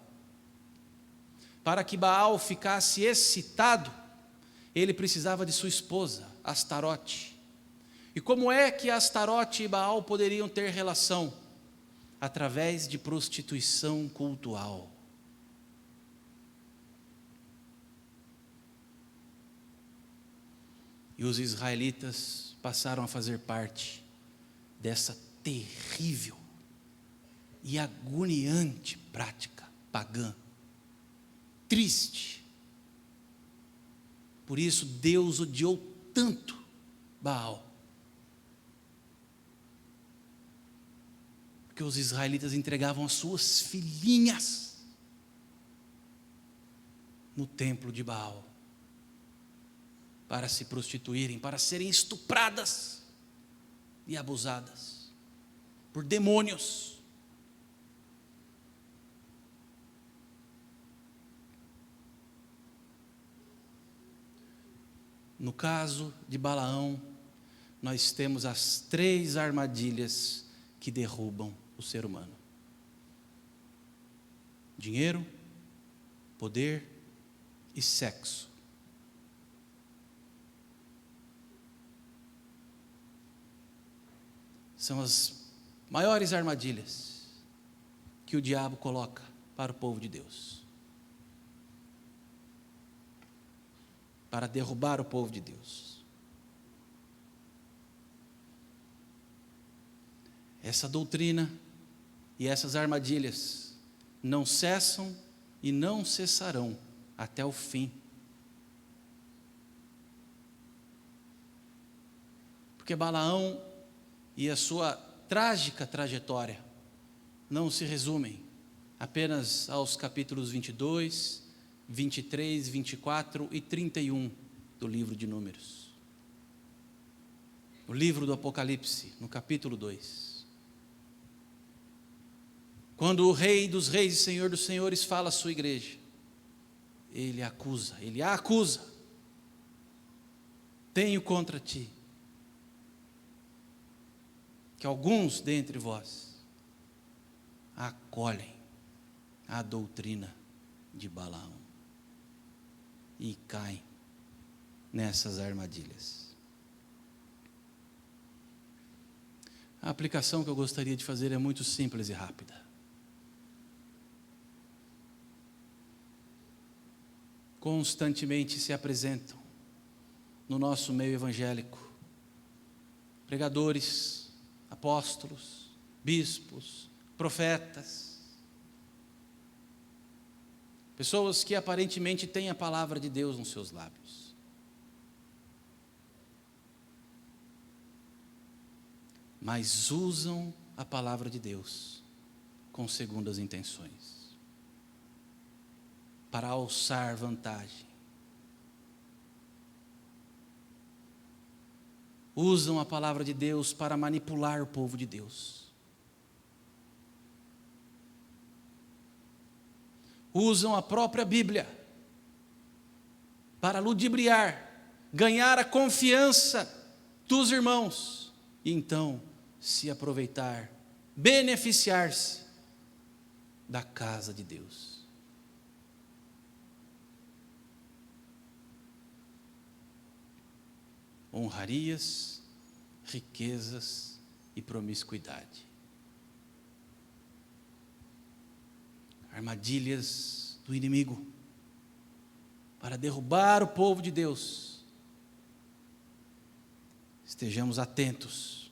Para que Baal ficasse excitado, ele precisava de sua esposa, Astarote. E como é que Astarote e Baal poderiam ter relação? Através de prostituição cultual. E os israelitas passaram a fazer parte dessa terrível e agoniante prática pagã, triste. Por isso Deus odiou tanto Baal, porque os israelitas entregavam as suas filhinhas no templo de Baal, para se prostituírem, para serem estupradas e abusadas por demônios. No caso de Balaão, nós temos as 3 armadilhas que derrubam o ser humano: dinheiro, poder e sexo. São as maiores armadilhas que o diabo coloca para o povo de Deus, para derrubar o povo de Deus. Essa doutrina e essas armadilhas não cessam e não cessarão até o fim. Porque Balaão e a sua trágica trajetória não se resumem apenas aos capítulos 22, 23, 24 e 31 do livro de Números. O livro do Apocalipse, no capítulo 2. Quando o Rei dos Reis e Senhor dos Senhores fala à sua igreja, Ele a acusa. Tenho contra ti que alguns dentre vós acolhem a doutrina de Balaão e caem nessas armadilhas. A aplicação que eu gostaria de fazer é muito simples e rápida. Constantemente se apresentam no nosso meio evangélico pregadores, apóstolos, bispos, profetas, pessoas que aparentemente têm a palavra de Deus nos seus lábios, mas usam a palavra de Deus com segundas intenções, para alçar vantagem. Usam a palavra de Deus para manipular o povo de Deus. Usam a própria Bíblia para ludibriar, ganhar a confiança dos irmãos e então se aproveitar, beneficiar-se da casa de Deus. Honrarias, riquezas e promiscuidade. Armadilhas do inimigo para derrubar o povo de Deus. Estejamos atentos,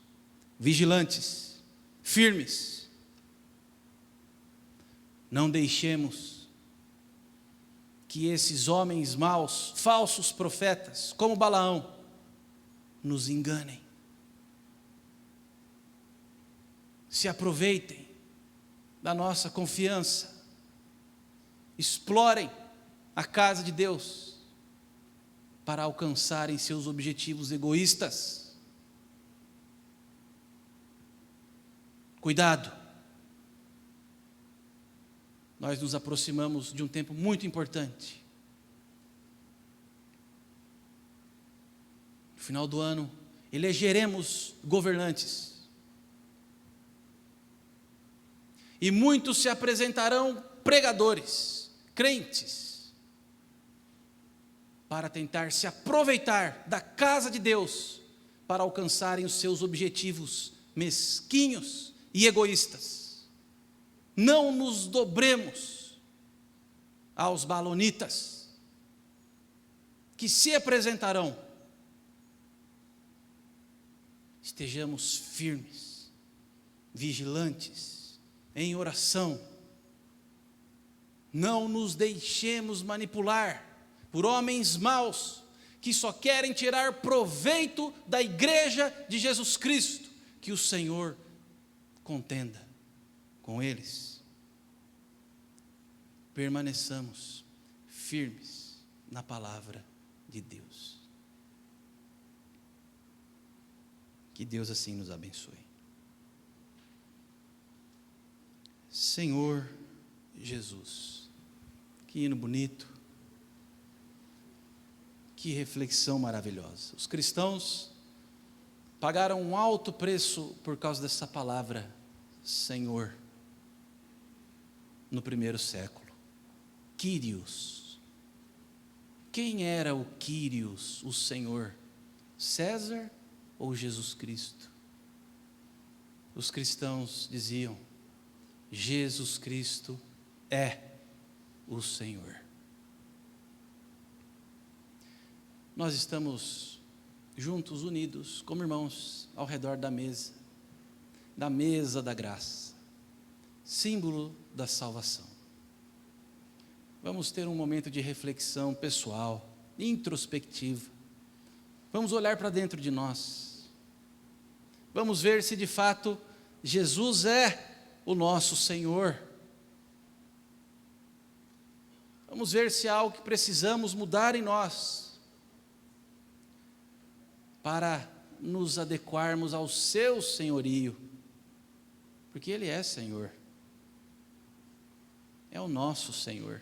vigilantes, firmes. Não deixemos que esses homens maus, falsos profetas, como Balaão, nos enganem, se aproveitem da nossa confiança, explorem a casa de Deus para alcançarem seus objetivos egoístas. Cuidado, nós nos aproximamos de um tempo muito importante. No final do ano, elegeremos governantes. E muitos se apresentarão pregadores, crentes, para tentar se aproveitar da casa de Deus para alcançarem os seus objetivos mesquinhos e egoístas. Não nos dobremos aos balonitas que se apresentarão. Estejamos firmes, vigilantes, em oração. Não nos deixemos manipular por homens maus que só querem tirar proveito da igreja de Jesus Cristo. Que o Senhor contenda com eles. Permaneçamos firmes na palavra de Deus. Que Deus assim nos abençoe. Senhor Jesus, que hino bonito, que reflexão maravilhosa. Os cristãos pagaram um alto preço por causa dessa palavra, Senhor, no primeiro século. Quírios. Quem era o Quírios, o Senhor? César ou Jesus Cristo? Os cristãos diziam: Jesus Cristo é o Senhor. Nós estamos juntos, unidos, como irmãos, ao redor da mesa da graça, símbolo da salvação. Vamos ter um momento de reflexão pessoal, introspectiva. Vamos olhar para dentro de nós. Vamos ver se de fato Jesus é o nosso Senhor. Vamos ver se há algo que precisamos mudar em nós para nos adequarmos ao seu senhorio, porque Ele é Senhor. é o nosso Senhor.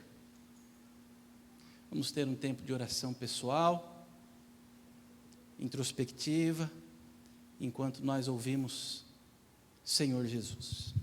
Vamos ter um tempo de oração pessoal, introspectiva, enquanto nós ouvimos Senhor Jesus.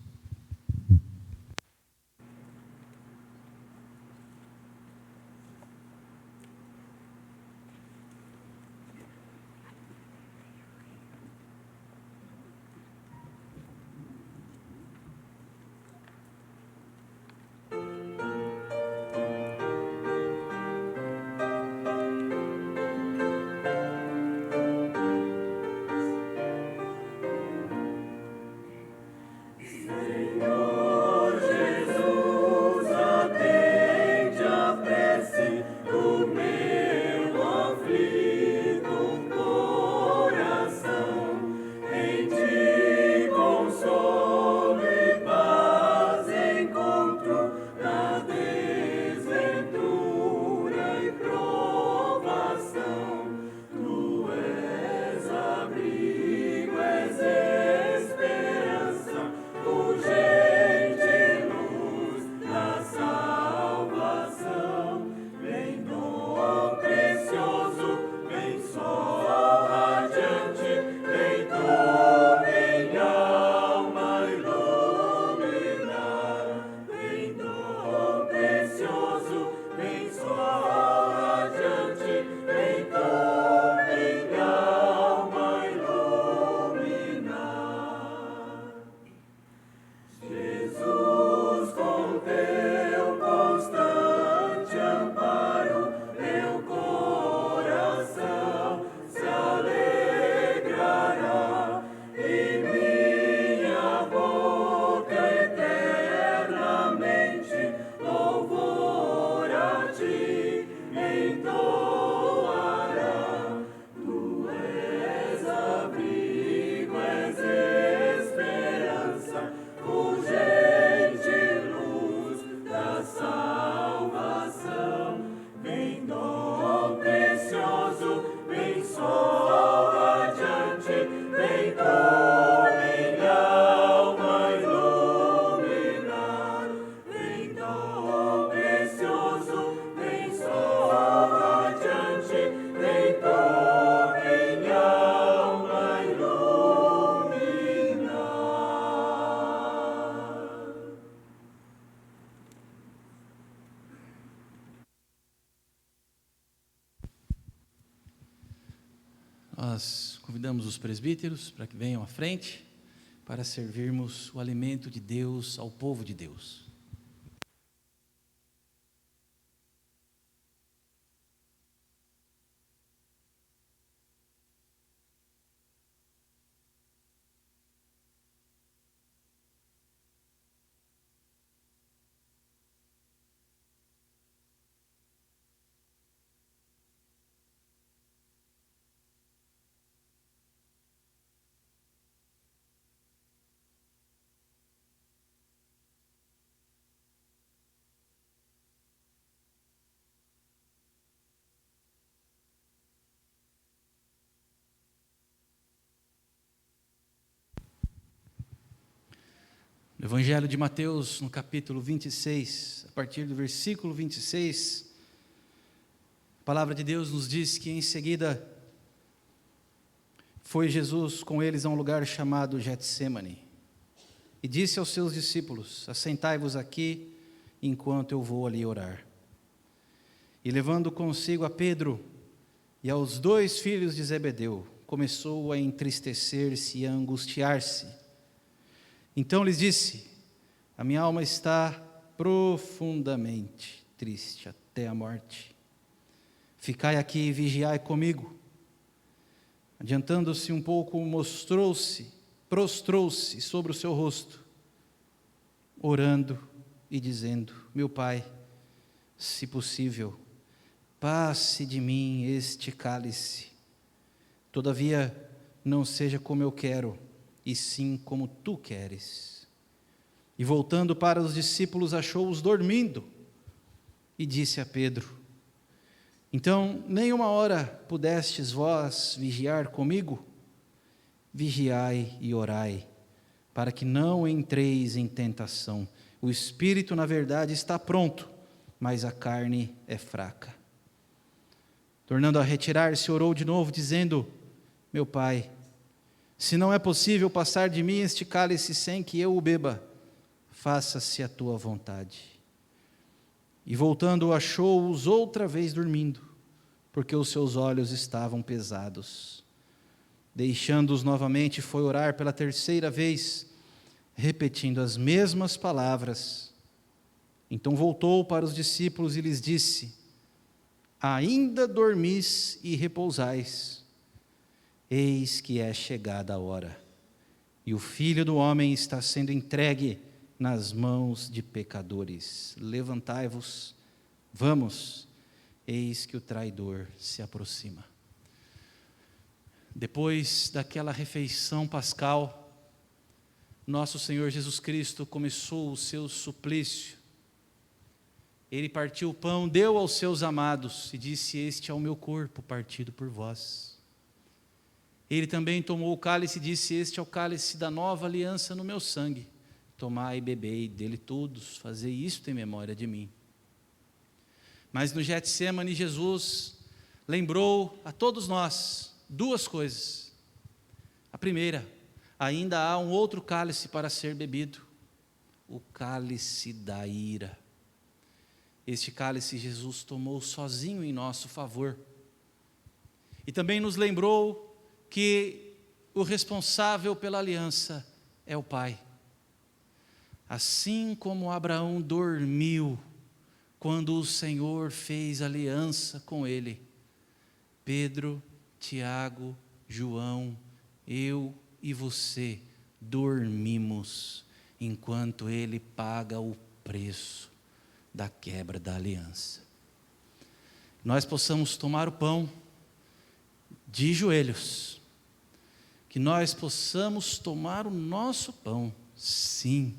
Nós convidamos os presbíteros para que venham à frente para servirmos o alimento de Deus ao povo de Deus. No Evangelho de Mateus, no capítulo 26, a partir do versículo 26, a palavra de Deus nos diz que em seguida foi Jesus com eles a um lugar chamado Getsêmani e disse aos seus discípulos: assentai-vos aqui enquanto eu vou ali orar. E levando consigo a Pedro e aos 2 filhos de Zebedeu, começou a entristecer-se e a angustiar-se. Então lhes disse: a minha alma está profundamente triste até a morte. Ficai aqui e vigiai comigo. Adiantando-se um pouco, prostrou-se sobre o seu rosto, orando e dizendo: meu Pai, se possível, passe de mim este cálice. Todavia, não seja como eu quero, e sim como tu queres. E voltando para os discípulos, achou-os dormindo, e disse a Pedro: então, nem uma hora pudestes vós vigiar comigo? Vigiai e orai, para que não entreis em tentação. O espírito, na verdade, está pronto, mas a carne é fraca. Tornando a retirar-se, orou de novo, dizendo: Meu Pai, se não é possível passar de mim este cálice sem que eu o beba, faça-se a tua vontade. E voltando, achou-os outra vez dormindo, porque os seus olhos estavam pesados. Deixando-os novamente, foi orar pela terceira vez, repetindo as mesmas palavras. Então voltou para os discípulos e lhes disse: Ainda dormis e repousais? Eis que é chegada a hora, e o Filho do Homem está sendo entregue nas mãos de pecadores. Levantai-vos, vamos, eis que o traidor se aproxima. Depois daquela refeição pascal, nosso Senhor Jesus Cristo começou o seu suplício. Ele partiu o pão, deu aos seus amados e disse: Este é o meu corpo partido por vós. Ele também tomou o cálice e disse: Este é o cálice da nova aliança no meu sangue. Tomai e bebei dele todos, fazei isto em memória de mim. Mas no Getsemane, Jesus lembrou a todos nós duas coisas. A primeira: ainda há um outro cálice para ser bebido, o cálice da ira. Este cálice Jesus tomou sozinho em nosso favor. E também nos lembrou que o responsável pela aliança é o Pai. Assim como Abraão dormiu quando o Senhor fez aliança com ele, Pedro, Tiago, João, eu e você dormimos enquanto ele paga o preço da quebra da aliança. Nós possamos tomar o pão de joelhos, que nós possamos tomar o nosso pão, sim,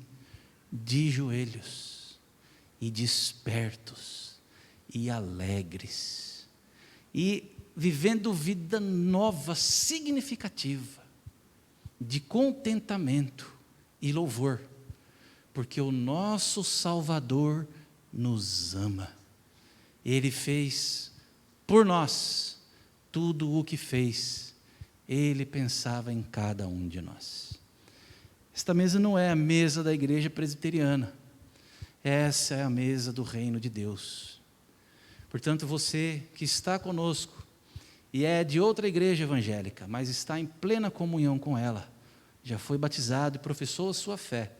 de joelhos, e despertos, e alegres, e vivendo vida nova, significativa, de contentamento e louvor, porque o nosso Salvador nos ama. Ele fez por nós tudo o que fez. Ele pensava em cada um de nós. Esta mesa não é a mesa da igreja presbiteriana. Essa é a mesa do reino de Deus. Portanto, você que está conosco e é de outra igreja evangélica, mas está em plena comunhão com ela, já foi batizado e professou a sua fé,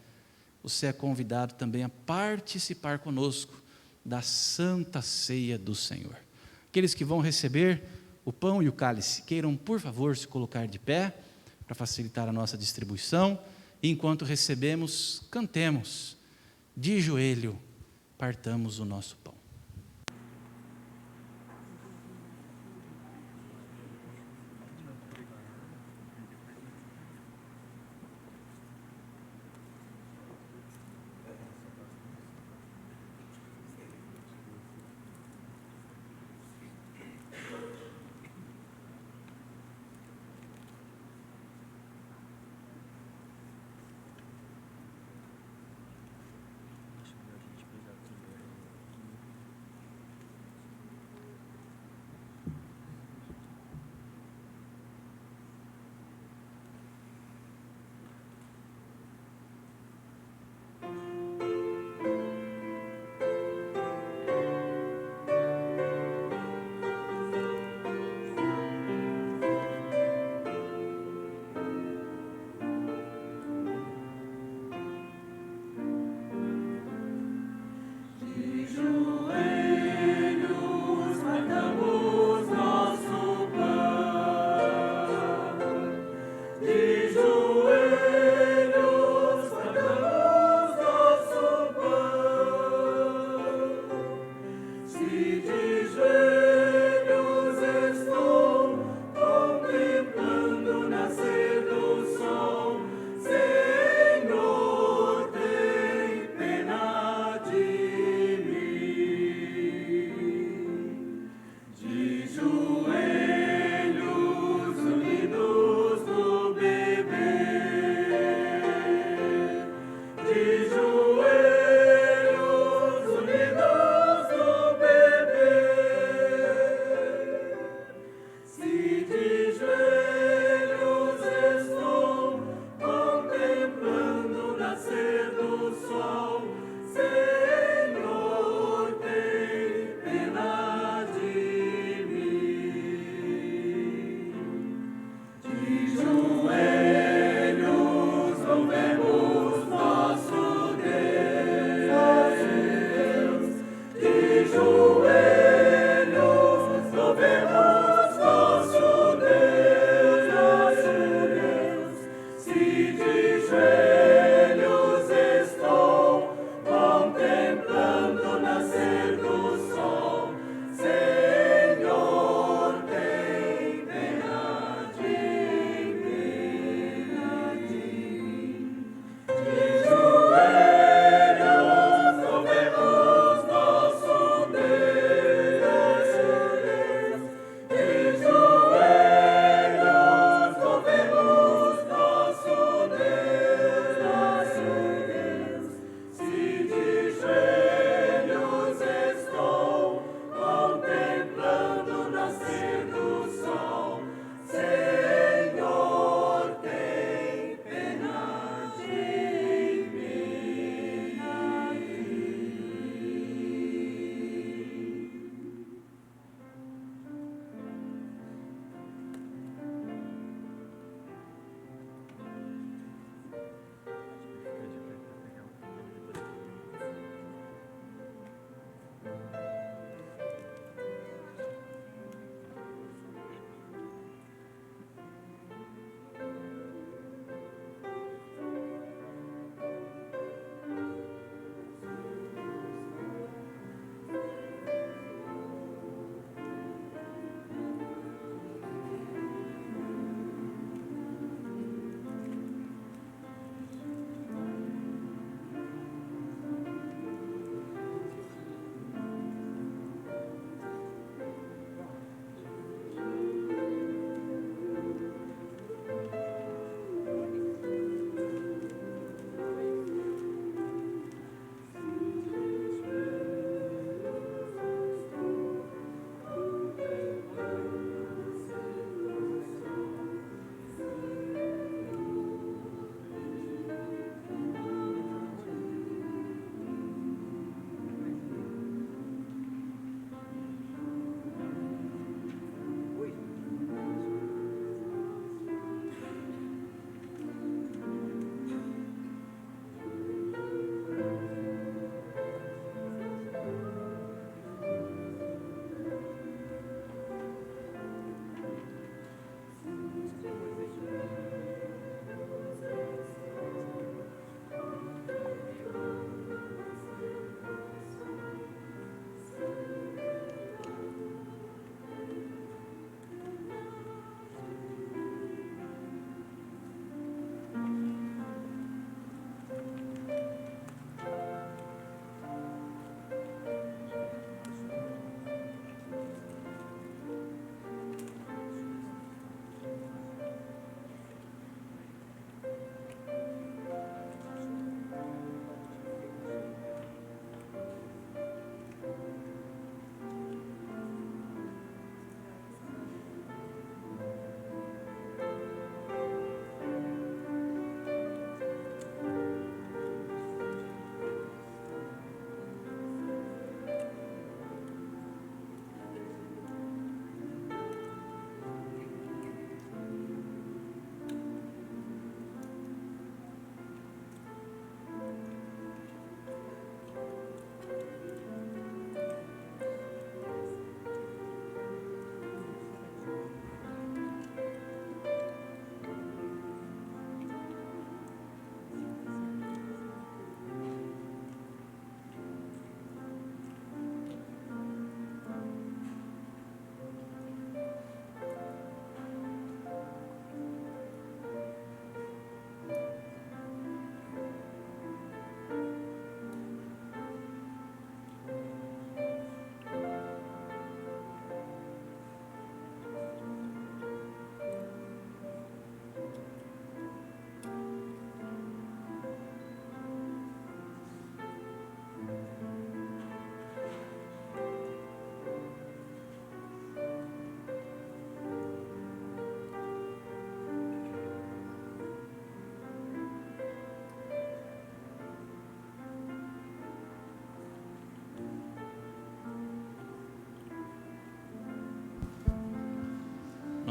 você é convidado também a participar conosco da Santa Ceia do Senhor. Aqueles que vão receber o pão e o cálice, queiram, por favor, se colocar de pé, para facilitar a nossa distribuição, e enquanto recebemos, cantemos, de joelho, partamos o nosso pão.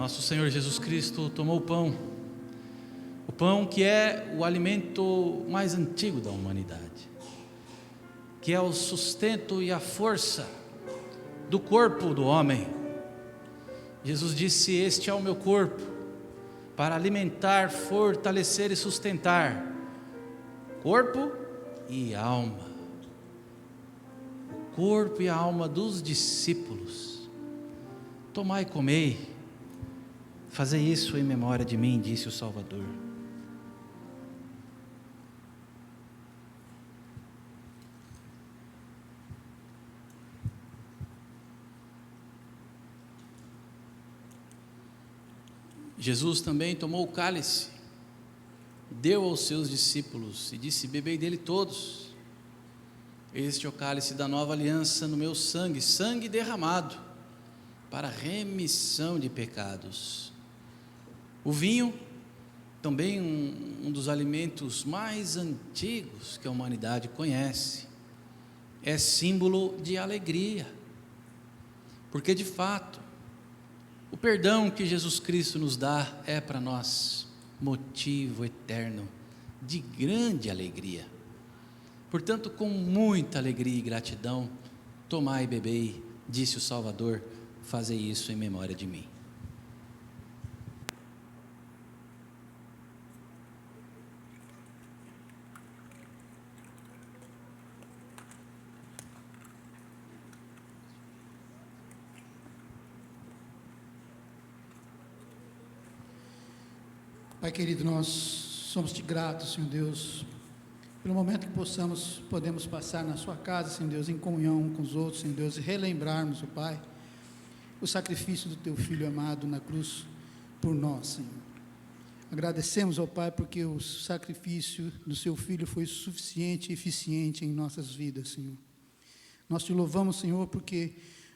Nosso Senhor Jesus Cristo tomou o pão que é o alimento mais antigo da humanidade, que é o sustento e a força do corpo do homem. Jesus disse: este é o meu corpo, para alimentar, fortalecer e sustentar corpo e alma. O corpo e a alma dos discípulos. Tomai e comei, fazei isso em memória de mim, disse o Salvador. Jesus também tomou o cálice, deu aos seus discípulos e disse: bebei dele todos. Este é o cálice da nova aliança no meu sangue, sangue derramado para remissão de pecados. O vinho, também um dos alimentos mais antigos que a humanidade conhece, é símbolo de alegria, porque de fato, o perdão que Jesus Cristo nos dá é para nós motivo eterno de grande alegria. Portanto, com muita alegria e gratidão, tomai e bebei, disse o Salvador, fazei isso em memória de mim. Pai querido, nós somos-te gratos, Senhor Deus, pelo momento que podemos passar na sua casa, Senhor Deus, em comunhão com os outros, Senhor Deus, e relembrarmos, ó Pai, o sacrifício do Teu Filho amado na cruz por nós, Senhor. Agradecemos, ó Pai, porque o sacrifício do Seu Filho foi suficiente e eficiente em nossas vidas, Senhor. Nós Te louvamos, Senhor, porque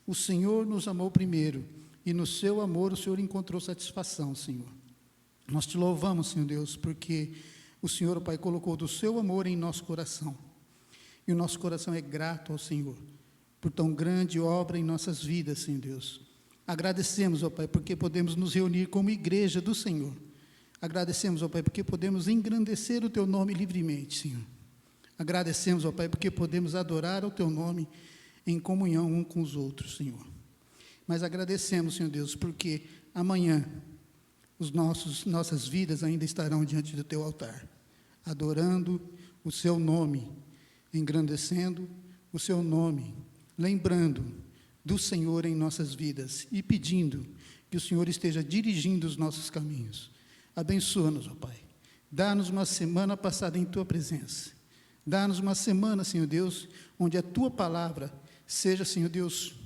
o Senhor nos amou primeiro, e no Seu amor o Senhor encontrou satisfação, Senhor. Nós Te louvamos, Senhor Deus, porque o Senhor, Pai, colocou do Seu amor em nosso coração. E o nosso coração é grato ao Senhor, por tão grande obra em nossas vidas, Senhor Deus. Agradecemos, ó Pai, porque podemos nos reunir como igreja do Senhor. Agradecemos, ó Pai, porque podemos engrandecer o Teu nome livremente, Senhor. Agradecemos, ó Pai, porque podemos adorar o Teu nome em comunhão um com os outros, Senhor. Mas agradecemos, Senhor Deus, porque amanhã nossas vidas ainda estarão diante do Teu altar, adorando o Seu nome, engrandecendo o Seu nome, lembrando do Senhor em nossas vidas e pedindo que o Senhor esteja dirigindo os nossos caminhos. Abençoa-nos, ó Pai. Dá-nos uma semana passada em Tua presença. Dá-nos uma semana, Senhor Deus, onde a Tua palavra seja, Senhor Deus,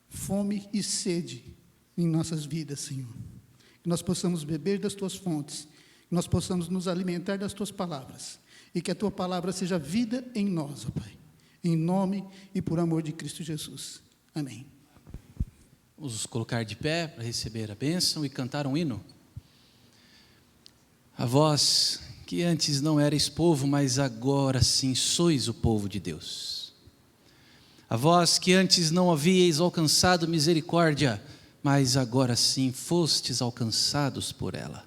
fome e sede em nossas vidas, Senhor. Que nós possamos beber das Tuas fontes, que nós possamos nos alimentar das Tuas palavras, e que a Tua palavra seja vida em nós, ó Pai, em nome e por amor de Cristo Jesus. Amém. Vamos nos colocar de pé para receber a bênção e cantar um hino. A vós que antes não erais povo, mas agora sim sois o povo de Deus. A vós que antes não havíeis alcançado misericórdia, mas agora sim fostes alcançados por ela.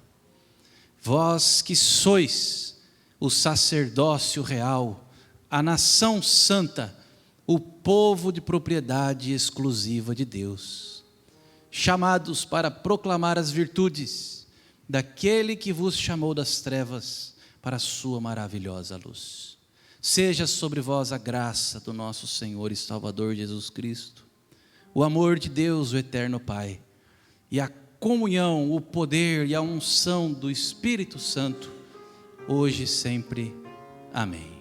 Vós que sois o sacerdócio real, a nação santa, o povo de propriedade exclusiva de Deus, chamados para proclamar as virtudes daquele que vos chamou das trevas para a sua maravilhosa luz. Seja sobre vós a graça do nosso Senhor e Salvador Jesus Cristo, o amor de Deus, o eterno Pai, e a comunhão, o poder e a unção do Espírito Santo, hoje e sempre. Amém.